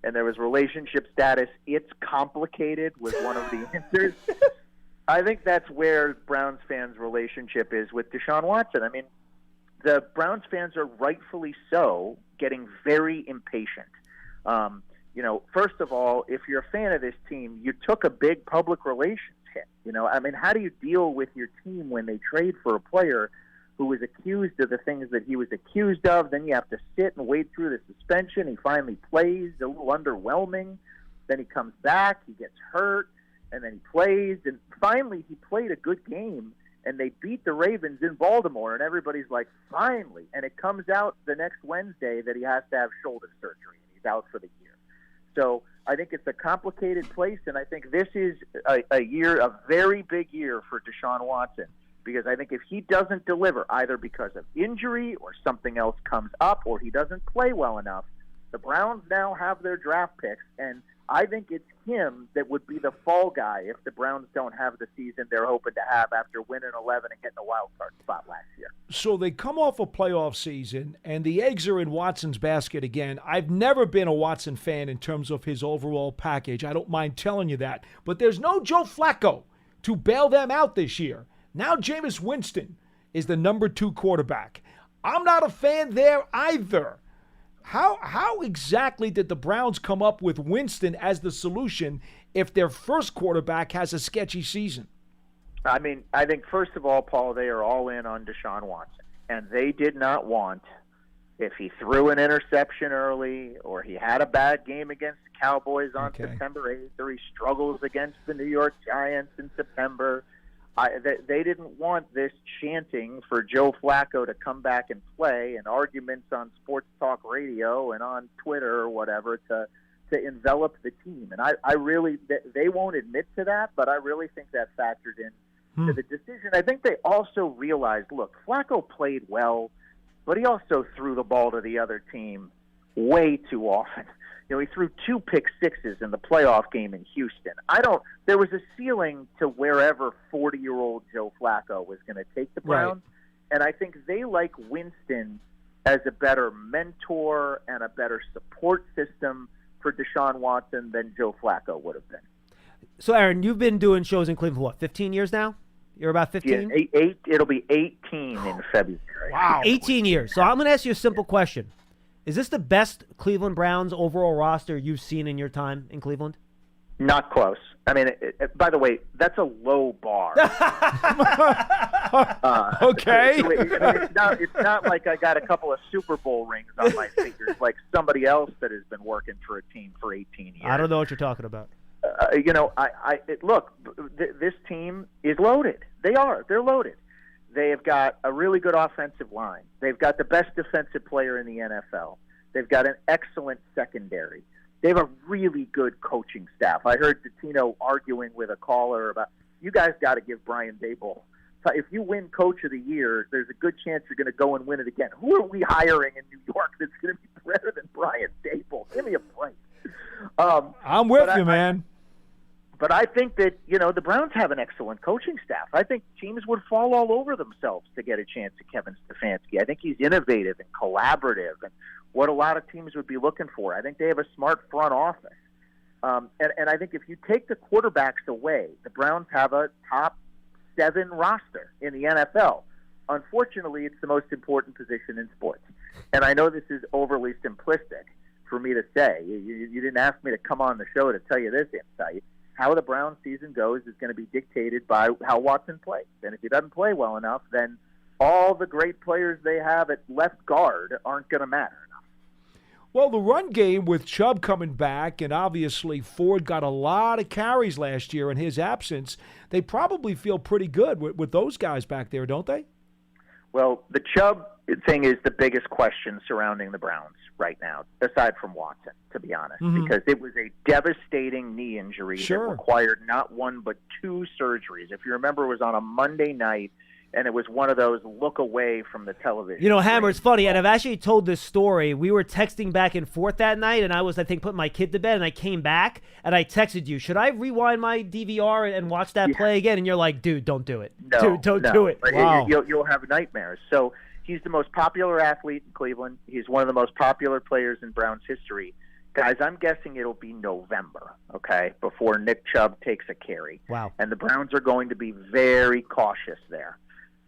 and there was relationship status. It's complicated was one of the answers. I think that's where Browns fans' relationship is with Deshaun Watson. I mean, the Browns fans are rightfully so getting very impatient. First of all, if you're a fan of this team, you took a big public relations hit. How do you deal with your team when they trade for a player who was accused of the things that he was accused of? Then you have to sit and wait through the suspension. He finally plays, a little underwhelming. Then he comes back, he gets hurt, and then he plays. And finally, he played a good game, and they beat the Ravens in Baltimore, and everybody's like, finally. And it comes out the next Wednesday that he has to have shoulder surgery, and he's out for the year. So I think it's a complicated place, and I think this is a very big year for Deshaun Watson, because I think if he doesn't deliver, either because of injury or something else comes up or he doesn't play well enough, the Browns now have their draft picks, and I think it's him that would be the fall guy if the Browns don't have the season they're hoping to have after winning 11 and getting a wild card spot last year.
So they come off a playoff season, and the eggs are in Watson's basket again. I've never been a Watson fan in terms of his overall package. I don't mind telling you that. But there's no Joe Flacco to bail them out this year. Now Jameis Winston is the number 2 quarterback. I'm not a fan there either. How exactly did the Browns come up with Winston as the solution if their first quarterback has a sketchy season?
I mean, I think, first of all, Paul, they are all in on Deshaun Watson. And they did not want, if he threw an interception early or he had a bad game against the Cowboys on September 8th or he struggles against the New York Giants in September, they didn't want this chanting for Joe Flacco to come back and play and arguments on sports talk radio and on Twitter or whatever to envelop the team. And I really, they won't admit to that, but I really think that factored in to the decision. I think they also realized, look, Flacco played well, but he also threw the ball to the other team way too often. He threw 2 pick sixes in the playoff game in Houston. There was a ceiling to wherever 40-year-old Joe Flacco was going to take the Browns. Right. And I think they like Winston as a better mentor and a better support system for Deshaun Watson than Joe Flacco would have been.
So, Aaron, you've been doing shows in Cleveland for 15 years now? You're about 15?
Yeah, it'll be 18 in February.
Wow. 18 years. So I'm going to ask you a simple question. Is this the best Cleveland Browns overall roster you've seen in your time in Cleveland?
Not close. I mean, by the way, that's a low bar.
Okay.
It's not like I got a couple of Super Bowl rings on my fingers like somebody else that has been working for a team for 18 years.
I don't know what you're talking about.
Look, this team is loaded. They're loaded. They have got a really good offensive line. They've got the best defensive player in the NFL. They've got an excellent secondary. They have a really good coaching staff. I heard Dottino arguing with a caller about, you guys got to give Brian Daboll. If you win Coach of the Year, there's a good chance you're going to go and win it again. Who are we hiring in New York that's going to be better than Brian Daboll? Give me a break.
I'm with you, man.
But I think that, the Browns have an excellent coaching staff. I think teams would fall all over themselves to get a chance at Kevin Stefanski. I think he's innovative and collaborative and what a lot of teams would be looking for. I think they have a smart front office. And I think if you take the quarterbacks away, the Browns have a top 7 roster in the NFL. Unfortunately, it's the most important position in sports. And I know this is overly simplistic for me to say. You didn't ask me to come on the show to tell you this insight. How the Browns season goes is going to be dictated by how Watson plays. And if he doesn't play well enough, then all the great players they have at left guard aren't going to matter enough.
Well, the run game with Chubb coming back, and obviously Ford got a lot of carries last year in his absence, they probably feel pretty good with those guys back there, don't they?
Well, the Chubb thing is the biggest question surrounding the Browns right now, aside from Watson, to be honest, because it was a devastating knee injury that required not one but 2 surgeries. If you remember, it was on a Monday night, and it was one of those look away from the television.
You know, Hammer, it's funny, and I've actually told this story. We were texting back and forth that night, and I was, I think, putting my kid to bed, and I came back, and I texted you, should I rewind my DVR and watch that play again? And you're like, dude, don't do it.
No,
Dude, don't do it.
Wow. You'll have nightmares. So he's the most popular athlete in Cleveland. He's one of the most popular players in Browns history. Guys, I'm guessing it'll be November, okay, before Nick Chubb takes a carry.
Wow.
And the Browns are going to be very cautious there.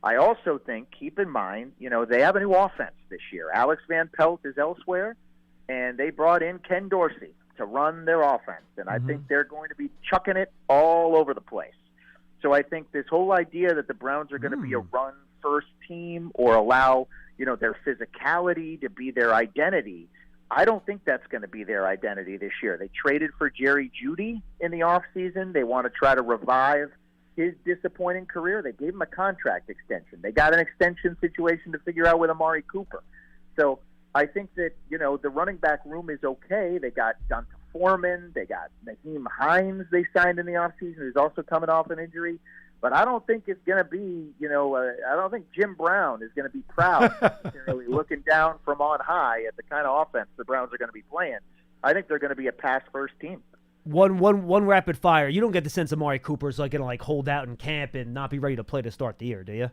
I also think, keep in mind, they have a new offense this year. Alex Van Pelt is elsewhere, and they brought in Ken Dorsey to run their offense. And I think they're going to be chucking it all over the place. So I think this whole idea that the Browns are going to be a run-first team or allow, their physicality to be their identity, I don't think that's going to be their identity this year. They traded for Jerry Jeudy in the offseason. They want to try to revive his disappointing career. They gave him a contract extension. They got an extension situation to figure out with Amari Cooper. So I think that, the running back room is okay. They got Donta Foreman. They got Naheem Hines they signed in the offseason, who's also coming off an injury. But I don't think it's going to be, I don't think Jim Brown is going to be proud necessarily looking down from on high at the kind of offense the Browns are going to be playing. I think they're going to be a pass-first team.
One rapid fire. You don't get the sense Amari Cooper's going to hold out in camp and not be ready to play to start the year, do you?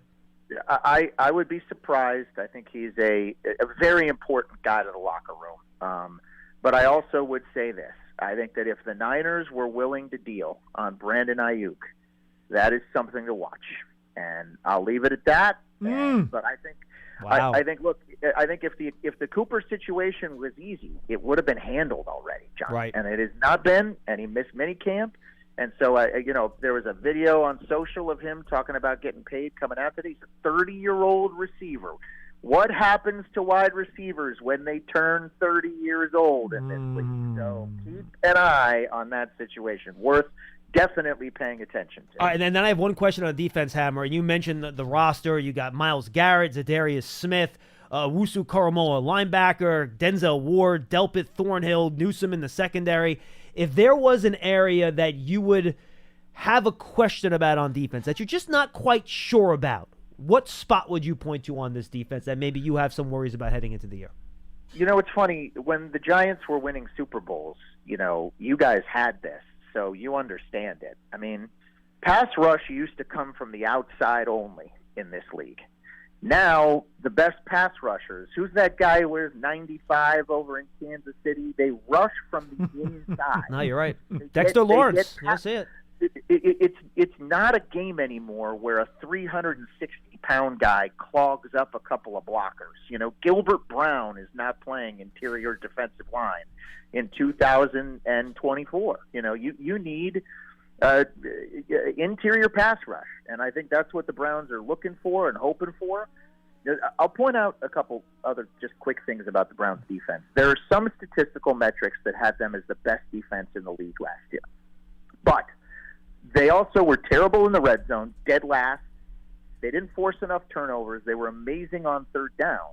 I would be surprised. I think he's a very important guy to the locker room. But I also would say this. I think that if the Niners were willing to deal on Brandon Ayuk, that is something to watch. And I'll leave it at that. But I think
wow.
I think if the Cooper situation was easy, it would have been handled already, John.
Right.
And it has not been, and he missed minicamp. And so, there was a video on social of him talking about getting paid coming out today. He's a 30-year-old receiver. What happens to wide receivers when they turn 30 years old in this league? So keep an eye on that situation. Worth definitely paying attention to.
All right, and then I have one question on defense, Hammer. You mentioned the roster. You got Myles Garrett, Zadarius Smith, Wusu Koromoa, linebacker, Denzel Ward, Delpit Thornhill, Newsome in the secondary. If there was an area that you would have a question about on defense that you're just not quite sure about, what spot would you point to on this defense that maybe you have some worries about heading into the year?
It's funny. When the Giants were winning Super Bowls, you guys had this, so you understand it. I mean, pass rush used to come from the outside only in this league. Now, the best pass rushers, who's that guy who wears 95 over in Kansas City? They rush from the inside.
No, you're right. Dexter Lawrence. That's it.
It's not a game anymore where a 360-pound guy clogs up a couple of blockers. Gilbert Brown is not playing interior defensive line in 2024. You need interior pass rush, and I think that's what the Browns are looking for and hoping for. I'll point out a couple other just quick things about the Browns defense. There are some statistical metrics that had them as the best defense in the league last year, but they also were terrible in the red zone, dead last. They didn't force enough turnovers. They were amazing on third down.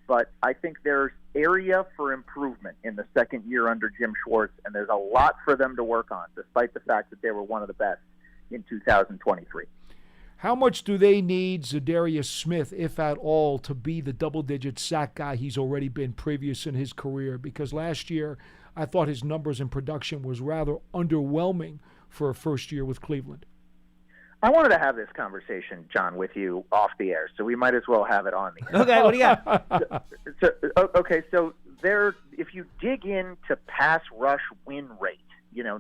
But I think there's area for improvement in the second year under Jim Schwartz, and there's a lot for them to work on, despite the fact that they were one of the best in 2023.
How much do they need Zadarius Smith, if at all, to be the double-digit sack guy he's already been previous in his career? Because last year, I thought his numbers and production was rather underwhelming for a first year with Cleveland.
I wanted to have this conversation, John, with you off the air, so we might as well have it on the air.
Okay, what do you got?
So if you dig into pass rush win rate,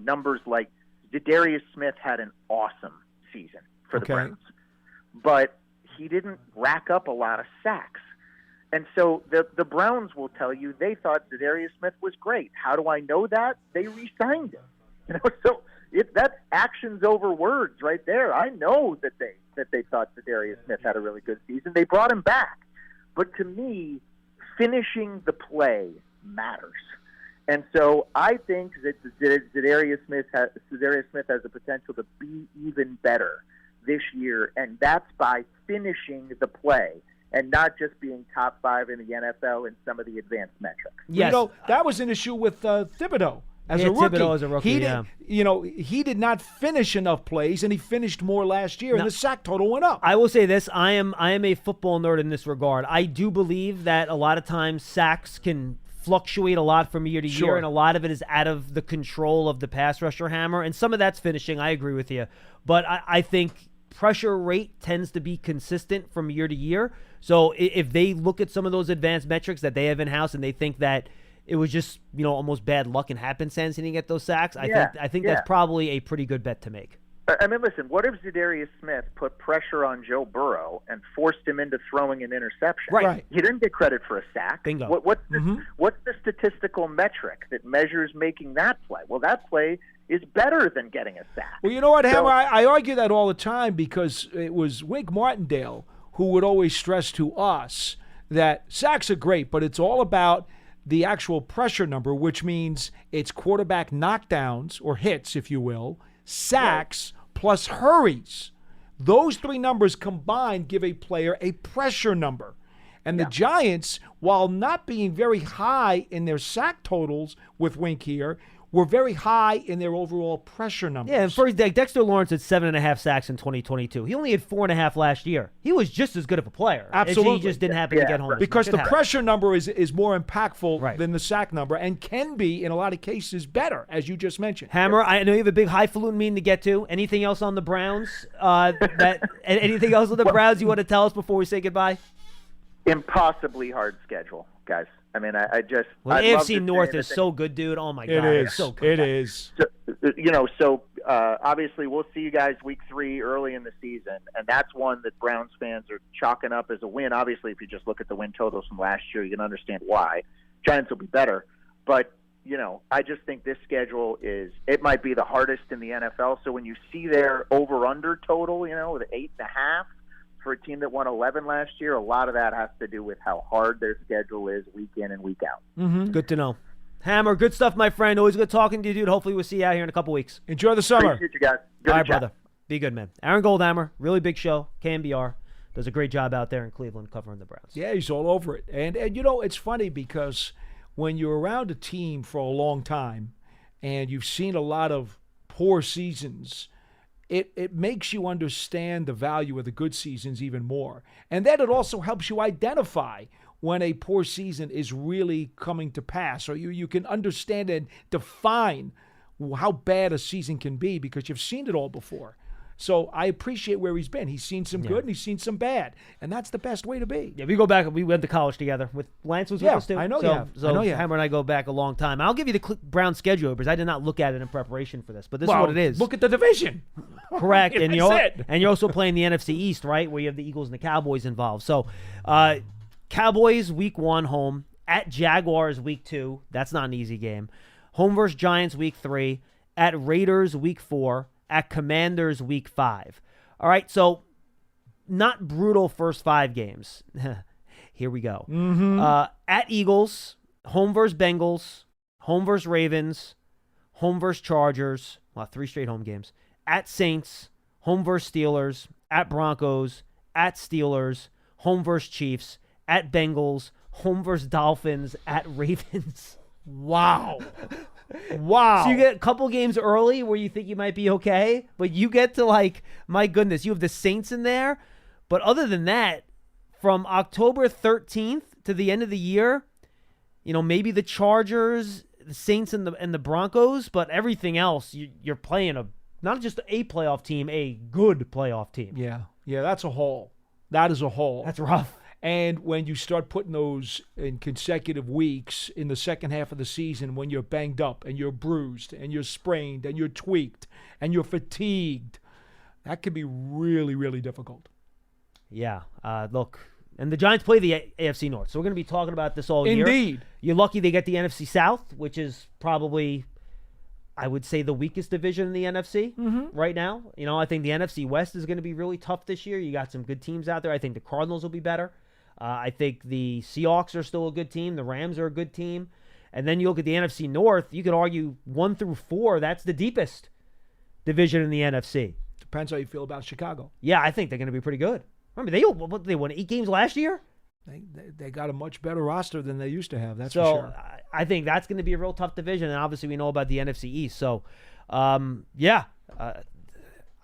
numbers like Zadarius Smith had an awesome season for the Browns, but he didn't rack up a lot of sacks. And so the Browns will tell you they thought Zadarius Smith was great. How do I know that? They re-signed him. So that's actions over words right there. I know that they thought Zadarius Smith had a really good season. They brought him back. But to me, finishing the play matters. And so I think that Zadarius Smith has the potential to be even better this year, and that's by finishing the play. and not just being top 5 in the NFL in some of the advanced metrics.
Yes.
That was an issue with Thibodeau. As a rookie,
Thibodeau as a rookie,
he did not finish enough plays, and he finished more last year, and the sack total went up.
I will say this: I am a football nerd in this regard. I do believe that a lot of times sacks can fluctuate a lot from year to year, and a lot of it is out of the control of the pass rusher Hammer, and some of that's finishing. I agree with you, but I think pressure rate tends to be consistent from year to year. So if they look at some of those advanced metrics that they have in house, and they think that it was just, almost bad luck and happenstance he didn't get those sacks, I think that's probably a pretty good bet to make.
I mean, listen, what if Zadarius Smith put pressure on Joe Burrow and forced him into throwing an interception?
Right.
He didn't get credit for a sack.
Bingo.
What's the statistical metric that measures making that play? Well, that play is better than getting a sack.
Well, you know what, Hammer? I argue that all the time because it was Wink Martindale who would always stress to us that sacks are great, but it's all about the actual pressure number, which means it's quarterback knockdowns or hits, if you will, sacks plus hurries. Those 3 numbers combined give a player a pressure number. And the Giants, while not being very high in their sack totals with Wink here, were very high in their overall pressure numbers.
Yeah, and for Dexter Lawrence had 7.5 sacks in 2022. He only had 4.5 last year. He was just as good of a player.
Absolutely.
He just didn't happen to get home.
Because the pressure number is more impactful than the sack number and can be, in a lot of cases, better, as you just mentioned.
Hammer, I know you have a big highfalutin meeting to get to. Anything else on the Browns? Anything else on the Browns you want to tell us before we say goodbye?
Impossibly hard schedule, guys. I mean, I just...
the AFC North is so good, dude. Oh, my God.
It is.
It's so good.
It is.
So, obviously we'll see you guys week 3 early in the season, and that's one that Browns fans are chalking up as a win. Obviously, if you just look at the win totals from last year, you can understand why. Giants will be better. But, I just think this schedule it might be the hardest in the NFL. So when you see their over-under total, the 8.5, for a team that won 11 last year, a lot of that has to do with how hard their schedule is week in and week out.
Mm-hmm. Good to know. Hammer, good stuff, my friend. Always good talking to you, dude. Hopefully we'll see you out here in a couple weeks.
Enjoy the summer.
Appreciate you guys. Good
All right,
chat.
brother. Be good, man. Aaron Goldhammer, really big show. KMBR. Does a great job out there in Cleveland covering the Browns.
Yeah, he's all over it. And it's funny because when you're around a team for a long time and you've seen a lot of poor seasons, it makes you understand the value of the good seasons even more. And then it also helps you identify when a poor season is really coming to pass, or you can understand and define how bad a season can be because you've seen it all before. So I appreciate where he's been. He's seen some good and he's seen some bad, and that's the best way to be.
Yeah, we go back. We went to college together. Lance was with us too.
I know
so,
you have.
So
I know you have.
Hammer and I go back a long time. I'll give you the Brown schedule because I did not look at it in preparation for this, but this is what it is.
Look at the division.
Correct, and
That's
you're also playing the NFC East, right, where you have the Eagles and the Cowboys involved. So, Cowboys week 1 home at Jaguars week 2. That's not an easy game. Home versus Giants week 3 at Raiders week 4 at Commanders week 5. All right, so not brutal first 5 games. Here we go.
Mm-hmm.
At Eagles, home versus Bengals, home versus Ravens, home versus Chargers. Well, 3 straight home games. At Saints, home versus Steelers, at Broncos, at Steelers, home versus Chiefs, at Bengals, home versus Dolphins, at Ravens.
Wow. Wow.
So you get a couple games early where you think you might be okay, but you get to my goodness, you have the Saints in there. But other than that, from October 13th to the end of the year, maybe the Chargers, the Saints, and the Broncos, but everything else, you're playing not just a playoff team, a good playoff team.
Yeah, that's a haul. That is a haul.
That's rough.
And when you start putting those in consecutive weeks in the second half of the season, when you're banged up and you're bruised and you're sprained and you're tweaked and you're fatigued, that can be really, really difficult.
Yeah. Look, and the Giants play the AFC North, so we're going to be talking about this all year.
Indeed.
You're lucky they get the NFC South, which is probably, I would say, the weakest division in the NFC right now. I think the NFC West is going to be really tough this year. You got some good teams out there. I think the Cardinals will be better. I think the Seahawks are still a good team. The Rams are a good team. And then you look at the NFC North, you could argue 1 through 4, that's the deepest division in the NFC.
Depends how you feel about Chicago.
Yeah, I think they're going to be pretty good. Remember, they won 8 games last year?
They got a much better roster than they used to have, that's
so,
for sure.
I think that's going to be a real tough division, and obviously we know about the NFC East. So, I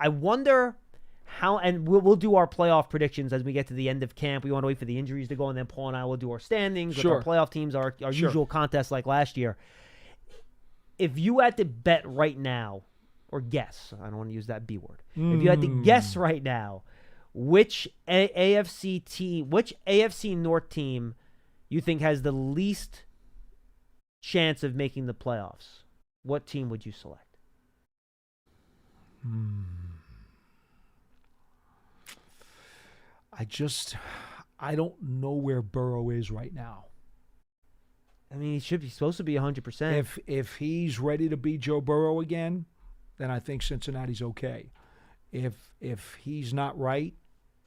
wonder how, and we'll do our playoff predictions as we get to the end of camp. We want to wait for the injuries to go, and then Paul and I will do our standings with our playoff teams, our usual contest like last year. If you had to bet right now, or guess, I don't want to use that B word. If you had to guess right now, which AFC North team you think has the least chance of making the playoffs, what team would you select?
I don't know where Burrow is right now.
I mean, he's supposed to be 100%.
If he's ready to be Joe Burrow again, then I think Cincinnati's okay. If he's not right,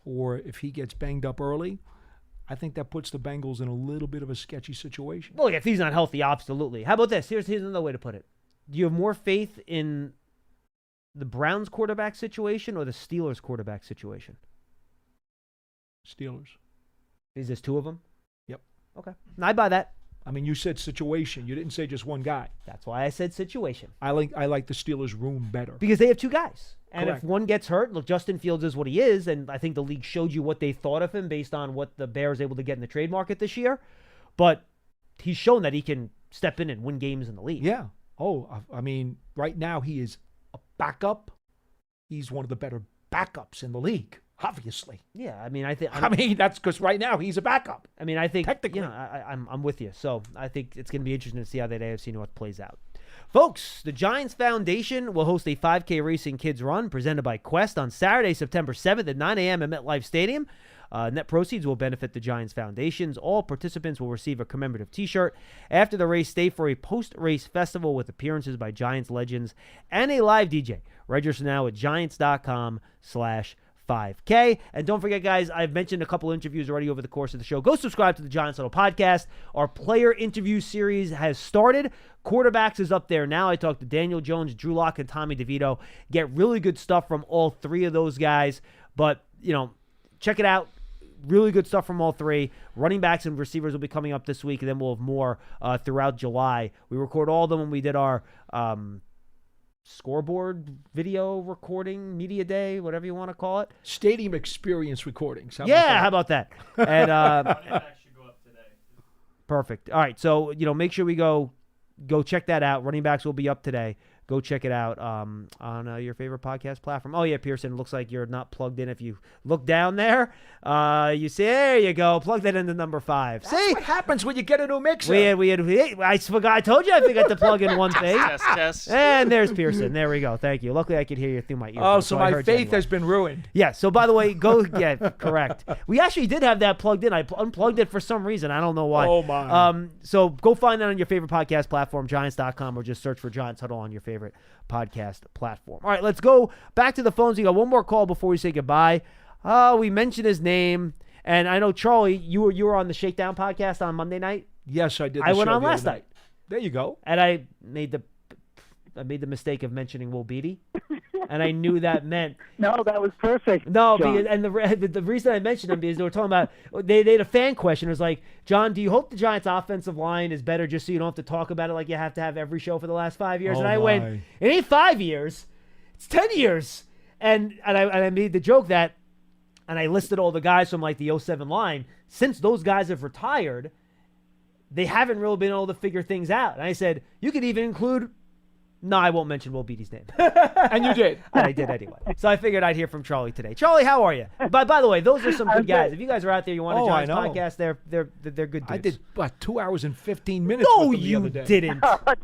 or if he gets banged up early, I think that puts the Bengals in a little bit of a sketchy situation.
Well, if he's not healthy, absolutely. How about this? Here's another way to put it. Do you have more faith in the Browns quarterback situation or the Steelers quarterback situation?
Steelers.
Is this 2 of them?
Yep.
Okay. I buy that.
I mean, you said situation. You didn't say just one guy.
That's why I said situation.
I like the Steelers' room better.
Because they have 2 guys. And
Correct.
if one gets hurt, look, Justin Fields is what he is, and I think the league showed you what they thought of him based on what the Bears able to get in the trade market this year. But he's shown that he can step in and win games in the league.
Yeah. Oh, I mean, right now he is a backup. He's one of the better backups in the league, obviously.
Yeah, I mean, I think.
I mean, that's because right now he's a backup.
I mean, I think
technically,
I'm with you. So I think it's going to be interesting to see how that AFC North plays out. Folks, the Giants Foundation will host a 5K Racing Kids Run presented by Quest on Saturday, September 7th at 9 a.m. at MetLife Stadium. Net proceeds will benefit the Giants Foundations. All participants will receive a commemorative T-shirt. After the race, stay for a post-race festival with appearances by Giants legends and a live DJ. Register now at Giants.com/5K. And don't forget, guys, I've mentioned a couple interviews already over the course of the show. Go subscribe to the Giants Huddle podcast. Our player interview series has started. Quarterbacks is up there now. I talked to Daniel Jones, Drew Lock, and Tommy DeVito. Get really good stuff from all 3 of those guys. But, check it out. Really good stuff from all 3. Running backs and receivers will be coming up this week, and then we'll have more throughout July. We record all of them when we did our scoreboard video recording, media day, whatever you want to call it.
Stadium experience recordings.
How about that? And perfect. All right, so make sure we go check that out. Running backs will be up today. Go check it out on your favorite podcast platform. Oh, yeah, Pearson, it looks like you're not plugged in. If you look down there, you see, there you go. Plug that into number 5.
That's what happens when you get a new mixer.
I forgot. I told you I forgot to plug in one thing.
Test.
And there's Pearson. There we go. Thank you. Luckily, I could hear you through my ears.
Oh, so my faith has been ruined.
Yeah, so by the way, correct. We actually did have that plugged in. I unplugged it for some reason. I don't know why.
Oh, my.
So go find that on your favorite podcast platform, Giants.com, or just search for Giants Huddle on your favorite podcast platform. All right, let's go back to the phones. We got one more call before we say goodbye. We mentioned his name, and I know, Charlie, you were on the Shakedown podcast on Monday night.
Yes, I did.
I went on last night.
There you go.
And I made the mistake of mentioning Will Beatty, and I knew that meant
No, that was perfect.
no.
John.
Because, and the reason I mentioned him is they were talking about they had a fan question. It was like, John, do you hope the Giants' offensive line is better just so you don't have to talk about it like you have to have every show for the last 5 years? And I went, it ain't 5 years, it's 10 years. And I made the joke that, and I listed all the guys from like the 07 line. Since those guys have retired, they haven't really been able to figure things out. And I said, you could even include. No, I won't mention Will Beatty's name.
And you did.
And I did anyway. So I figured I'd hear from Charlie today. Charlie, how are you? By the way, those are some good guys. If you guys are out there, you want a Giants podcast, they're good dudes.
I did 2 hours and 15 minutes
No,
with them the
you
other day.
didn't.
I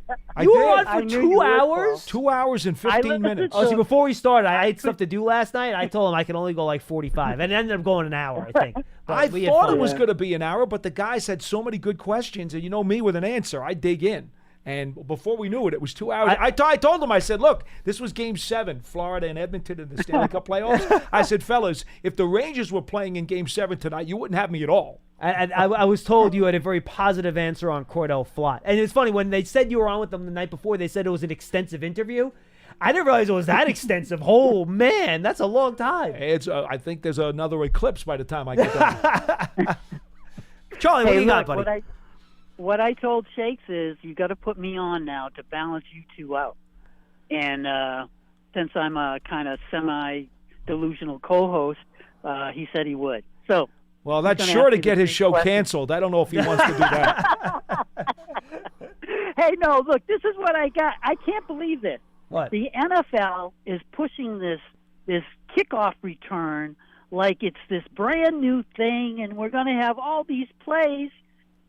You
did.
were on
I
for
knew
2
you would,
hours?
2 hours and 15 minutes.
Oh, see, before we started, I had stuff to do last night. I told him I could only go like 45, and it ended up going an hour, I think. But
I
we had
thought
fun.
it was going to be an hour, but the guys had so many good questions, and you know me with an answer, I dig in. And before we knew it, it was 2 hours. I told them, I said, look, this was Game 7, Florida and Edmonton in the Stanley Cup playoffs. I said, fellas, if the Rangers were playing in Game 7 tonight, you wouldn't have me at all.
And I was told you had a very positive answer on Cordell Flott. And it's funny, when they said you were on with them the night before, they said it was an extensive interview. I didn't realize it was that extensive. Oh, man, that's a long time.
It's. I think there's another eclipse by the time I get done.
Charlie, what do you got, buddy?
What I told Shakes is you got to put me on now to balance you two out. And since I'm a kind of semi-delusional co-host, he said he would. So.
Well, that's sure to get his show canceled. I don't know if he wants to do that.
Hey, no, look, this is what I got. I can't believe this.
What?
The NFL is pushing this kickoff return like it's this brand new thing, and we're going to have all these plays.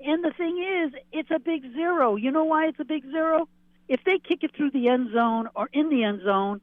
And the thing is, it's a big zero. You know why it's a big zero? If they kick it through the end zone or in the end zone,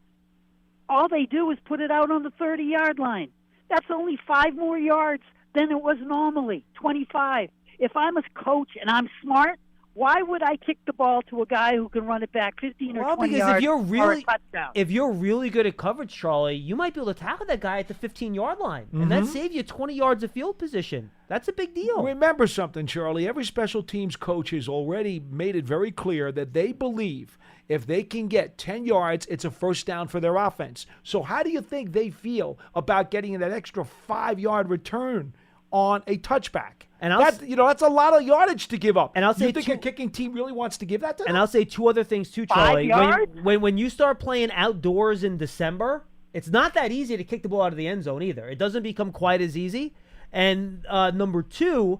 all they do is put it out on the 30-yard line. That's only 5 more yards than it was normally, 25. If I'm a coach and I'm smart, why would I kick the ball to a guy who can run it back 15 or 20 yards for a touchdown?
If you're really good at coverage, Charlie, you might be able to tackle that guy at the 15-yard line, and that saves you 20 yards of field position. That's a big deal.
Remember something, Charlie. Every special teams coach has already made it very clear that they believe if they can get 10 yards, it's a first down for their offense. So how do you think they feel about getting that extra 5-yard return on a touchback? And that's a lot of yardage to give up.
And I'll say
you think a kicking team really wants to give that to them?
And I'll say 2 other things too,
5
Charlie.
yards?
When you start playing outdoors in December, it's not that easy to kick the ball out of the end zone either. It doesn't become quite as easy. And number 2,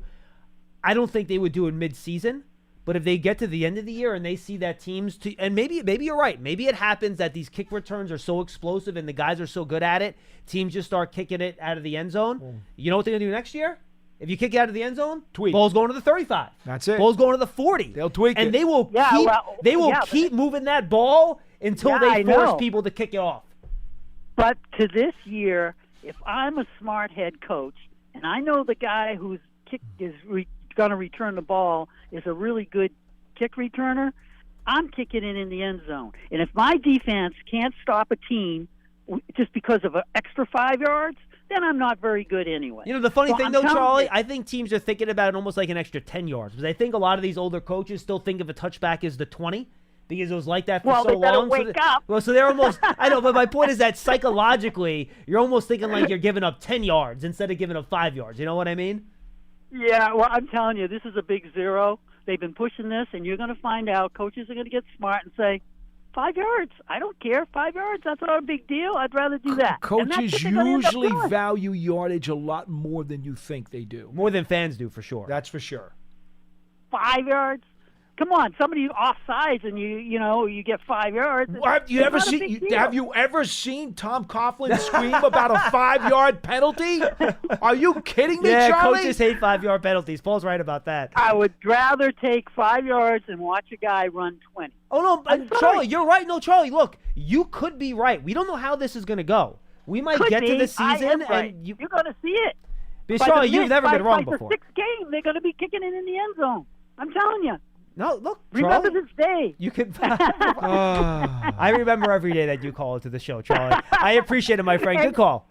I don't think they would do it mid-season. But if they get to the end of the year and they see that teams and maybe you're right. Maybe it happens that these kick returns are so explosive and the guys are so good at it, teams just start kicking it out of the end zone. You know what they're going to do next year? If you kick it out of the end zone, ball's going to the 35.
That's it.
Ball's going to the 40.
They'll tweak it.
And they will keep moving that ball until they force people to kick it off.
But to this year, if I'm a smart head coach and I know the guy who's going to return the ball is a really good kick returner, I'm kicking it in the end zone. And if my defense can't stop a team just because of an extra 5 yards, then I'm not very good anyway.
You know, the funny thing, though, Charlie, I think teams are thinking about it almost like an extra 10 yards. Because I think a lot of these older coaches still think of a touchback as the 20 because it was like that for so
they better
long.
Wake up.
So they're almost, I know, but my point is that psychologically, you're almost thinking like you're giving up 10 yards instead of giving up 5 yards. You know what I mean?
Yeah, well, I'm telling you, this is a big zero. They've been pushing this, and you're going to find out coaches are going to get smart and say, 5 yards. I don't care. 5 yards, that's not a big deal. I'd rather do that.
Coaches usually value yardage a lot more than you think they do.
More than fans do, for sure.
That's for sure.
5 yards? Come on, somebody offsides and you get 5 yards.
Have you ever seen Tom Coughlin scream about a 5-yard penalty? Are you kidding me, Charlie?
Coaches hate 5-yard penalties. Paul's right about that.
I would rather take 5 yards and watch a guy run 20.
Oh, no, Charlie, you're right. No, Charlie, look, you could be right. We don't know how this is going to go. We might get to the season and
you're going to see it.
Because, Charlie, you've never been wrong before.
By the 6th game, they're going to be kicking it in the end zone. I'm telling you.
No, look,
remember
Charlie,
this day.
You can. I remember every day that you call into the show, Charlie. I appreciate it, my friend. Good call.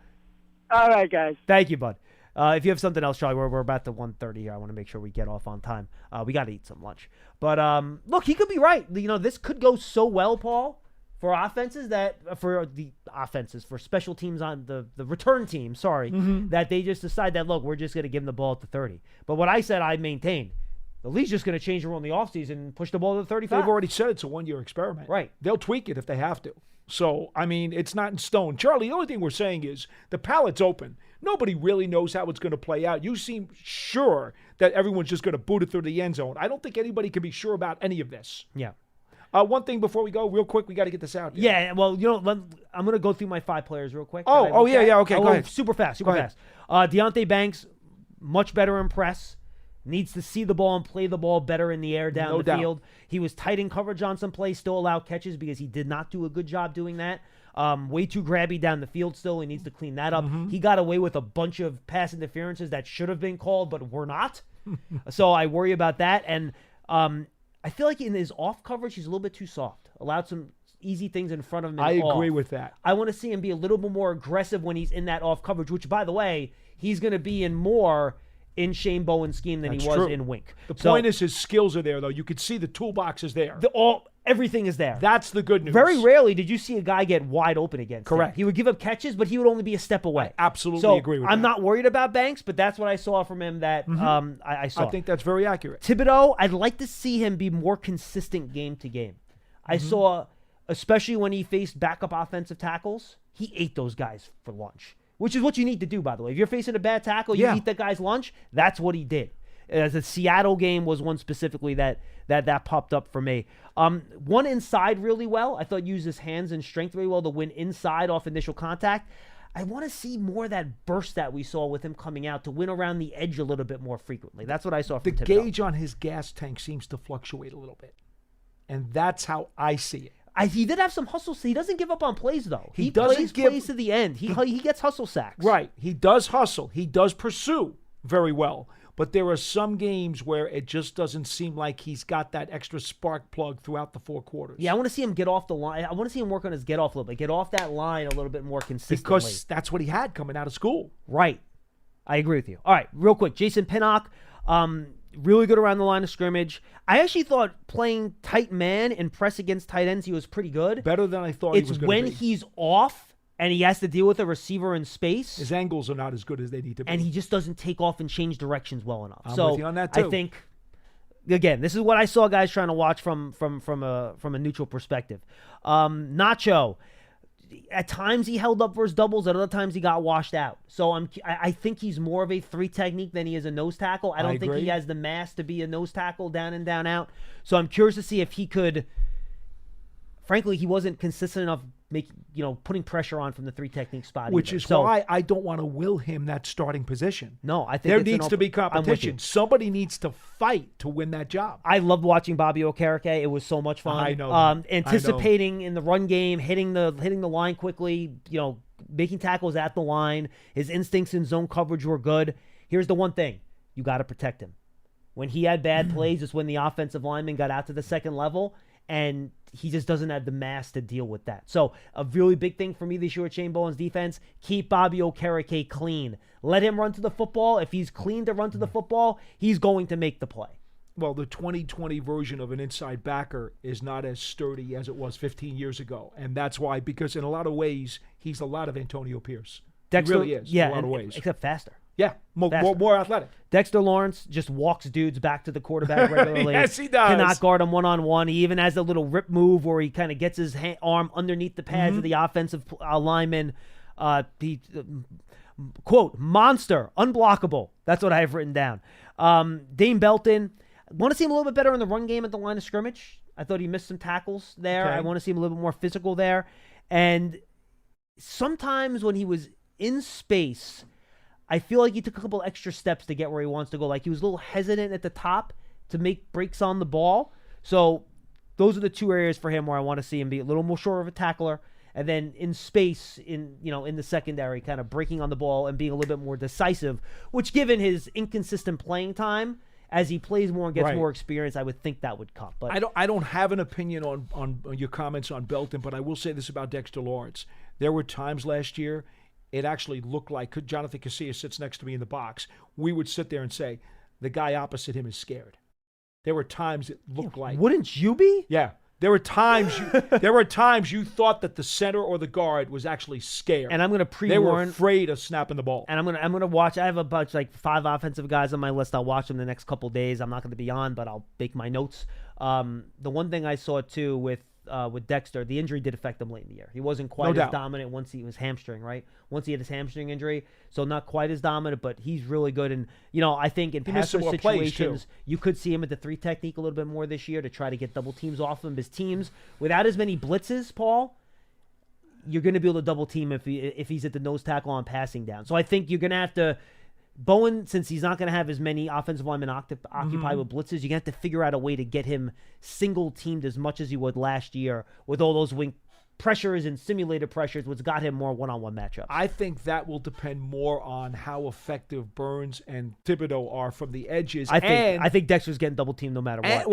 All right, guys.
Thank you, bud. If you have something else, Charlie, we're about to 1:30 here. I want to make sure we get off on time. We got to eat some lunch. But look, he could be right. You know, this could go so well, Paul, for for special teams on the return team. That they just decide that look, we're just going to give them the ball at the 30. But what I said, I maintain. The league's just going to change the rule in the offseason and push the ball to the 35.
They've already said it's a 1-year experiment.
Right.
They'll tweak it if they have to. So, I mean, it's not in stone. Charlie, the only thing we're saying is the pallette's open. Nobody really knows how it's going to play out. You seem sure that everyone's just going to boot it through the end zone. I don't think anybody can be sure about any of this.
Yeah.
One thing before we go, real quick, we got to get this out.
Yeah, well, I'm going to go through my 5 players real quick.
Okay, go ahead.
Super fast. Deonte Banks, much better in press. Needs to see the ball and play the ball better in the air down the field. He was tight in coverage on some plays, still allowed catches because he did not do a good job doing that. Way too grabby down the field still. He needs to clean that up. He got away with a bunch of pass interferences that should have been called but were not. So I worry about that. And I feel like in his off coverage, he's a little bit too soft. Allowed some easy things in front of him.
I agree with that.
I want to see him be a little bit more aggressive when he's in that off coverage, which, by the way, he's going to be in more in Shane Bowen's scheme than he was in Wink.
The point is his skills are there, though. You could see the toolbox is there.
everything is there.
That's the good news.
Very rarely did you see a guy get wide open against him.
Correct.
He would give up catches, but he would only be a step away.
I absolutely
so
agree with
I'm
that.
not worried about Banks, but that's what I saw from him that I saw.
I think that's very accurate.
Thibodeau, I'd like to see him be more consistent game to game. I saw, especially when he faced backup offensive tackles, he ate those guys for lunch, which is what you need to do, by the way. If you're facing a bad tackle, you eat that guy's lunch. That's what he did. As the Seattle game was one specifically that popped up for me. One inside really well. I thought used his hands and strength really well to win inside off initial contact. I want to see more of that burst that we saw with him coming out to win around the edge a little bit more frequently. That's what I saw from
The
Thibodeau.
gauge on his gas tank seems to fluctuate a little bit. And that's how I see it.
He did have some hustle. He doesn't give up on plays, though. He
doesn't
plays
give-
plays to the end. He gets hustle sacks.
Right. He does hustle. He does pursue very well. But there are some games where it just doesn't seem like he's got that extra spark plug throughout the 4 quarters.
Yeah, I want to see him get off the line. I want to see him work on his get off a little bit. Get off that line a little bit more consistently.
Because that's what he had coming out of school.
Right. I agree with you. All right, real quick. Jason Pinnock, really good around the line of scrimmage. I actually thought playing tight man and press against tight ends, he was pretty good.
Better than I thought he was
It's
going to be.
when he's off and he has to deal with a receiver in space.
His angles are not as good as they need to be.
And he just doesn't take off and change directions well enough.
I'm
so
with you on that too.
I think, again, this is what I saw guys trying to watch from a neutral perspective. Nacho, at times he held up for his doubles, at other times he got washed out. So I think he's more of a 3 technique than he is a nose tackle. I don't think
agree.
he has the mass to be a nose tackle down and down out. So I'm curious to see if he could. Frankly, he wasn't consistent enough putting pressure on from the 3 technique spot.
Which
either.
is
So,
why I don't want to will him that starting position.
No, I think
there
it's
needs to be
I'm with you.
competition. Somebody needs to fight to win that job.
I loved watching Bobby Okereke. It was so much fun.
I know.
Anticipating in the run game, hitting the line quickly, making tackles at the line. His instincts in zone coverage were good. Here's the one thing. You got to protect him. When he had bad plays, it's when the offensive lineman got out to the second level, and he just doesn't have the mass to deal with that. So a really big thing for me this year at Shane Bowen's defense, keep Bobby Okereke clean. Let him run to the football. If he's clean to run to the football, he's going to make the play.
Well, the 2020 version of an inside backer is not as sturdy as it was 15 years ago. And that's why, because in a lot of ways, he's a lot of Antonio Pierce.
Dexter,
he really is,
yeah,
in a lot of ways.
Except faster.
Yeah, more athletic.
Dexter Lawrence just walks dudes back to the quarterback regularly.
Yes, he does.
Cannot guard him one-on-one. He even has a little rip move where he kind of gets his arm underneath the pads of the offensive lineman. Quote, monster, unblockable. That's what I have written down. Dane Belton, want to see him a little bit better in the run game at the line of scrimmage. I thought he missed some tackles there.
Okay.
I want to see him a little bit more physical there. And sometimes when he was in space, I feel like he took a couple extra steps to get where he wants to go. Like he was a little hesitant at the top to make breaks on the ball. So those are the 2 areas for him where I want to see him be a little more short of a tackler. And then in space, in the secondary, kind of breaking on the ball and being a little bit more decisive, which given his inconsistent playing time, as he plays more and gets more experience, I would think that would come. But
I don't have an opinion on your comments on Belton, but I will say this about Dexter Lawrence. There were times last year it actually looked like Jonathan Casillas sits next to me in the box. We would sit there and say, the guy opposite him is scared. There were times it looked like.
Wouldn't you be?
Yeah. There were times you thought that the center or the guard was actually scared.
And I'm going to
They were
pre-warn.
afraid of snapping the ball.
And I'm gonna watch. I have a bunch, like 5 offensive guys on my list. I'll watch them the next couple days. I'm not going to be on, but I'll make my notes. The one thing I saw too with Dexter, the injury did affect him late in the year. He wasn't quite as dominant once he was hamstring, right? Once he had his hamstring injury, so not quite as dominant, but he's really good. And I think in
missed
passer
some more plays,
situations, you could see him at the 3 technique a little bit more this year to try to get double teams off him. His teams without as many blitzes, Paul, you're going to be able to double team if he's at the nose tackle on passing down. So I think you're going to have to. Bowen, since he's not going to have as many offensive linemen occupied with blitzes, you're going to have to figure out a way to get him single-teamed as much as he would last year with all those wing pressures and simulated pressures, which got him more one-on-one matchups.
I think that will depend more on how effective Burns and Thibodeau are from the edges.
I think Dexter's getting double-teamed no matter what.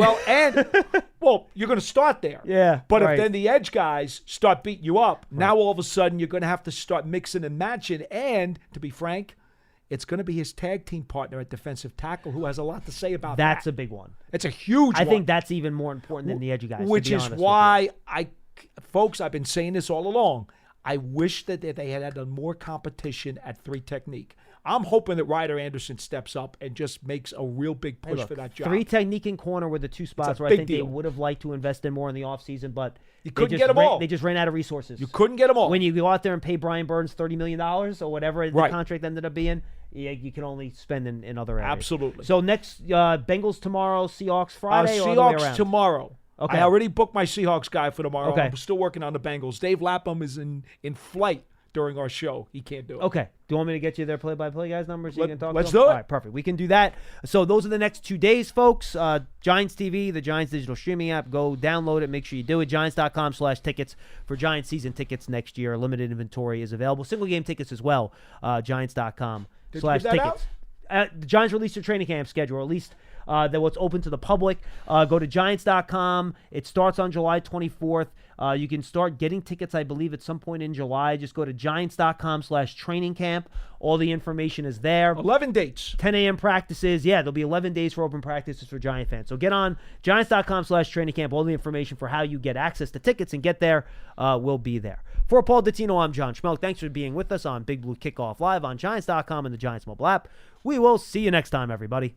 Well, you're going to start there.
Yeah,
But
right.
if then the edge guys start beating you up, now all of a sudden you're going to have to start mixing and matching. And, to be frank, it's going to be his tag team partner at defensive tackle who has a lot to say about
That's
that.
a big one.
It's a huge one.
I think that's even more important than the edgy guys.
Which
to be
is
honest with
why folks, I've been saying this all along. I wish that they had done more competition at 3 technique. I'm hoping that Ryder Anderson steps up and just makes a real big push for that job.
3 technique and corner were the 2 spots where I think they would have liked to invest in more in the offseason, but
you couldn't get them all.
They just ran out of resources.
You couldn't get them all.
When you go out there and pay Brian Burns $30 million or whatever the contract ended up being, you can only spend in other areas.
Absolutely.
So next, Bengals tomorrow, Seahawks Friday, or
Seahawks tomorrow.
Okay.
I already booked my Seahawks guy for tomorrow.
Okay.
I'm still working on the Bengals. Dave Lapham is in flight during our show. He can't do it.
Okay. Do you want me to get you their play-by-play guys' numbers so you can talk
let's
to them?
do it.
All right, perfect. We can do that. So those are the next 2 days, folks. Giants TV, the Giants digital streaming app. Go download it. Make sure you do it. Giants.com/tickets for Giants season tickets next year. Limited inventory is available. Single game tickets as well. Giants.com/tickets. The Giants released their training camp schedule, or at least that what's open to the public. Go to Giants.com. It starts on July 24th. You can start getting tickets, I believe, at some point in July. Just go to Giants.com/training camp. All the information is there.
11 dates.
10 a.m. practices. Yeah, there'll be 11 days for open practices for Giant fans. So get on Giants.com/training camp. All the information for how you get access to tickets and get there will be there. For Paul Dottino, I'm John Schmeelk. Thanks for being with us on Big Blue Kickoff Live on Giants.com and the Giants mobile app. We will see you next time, everybody.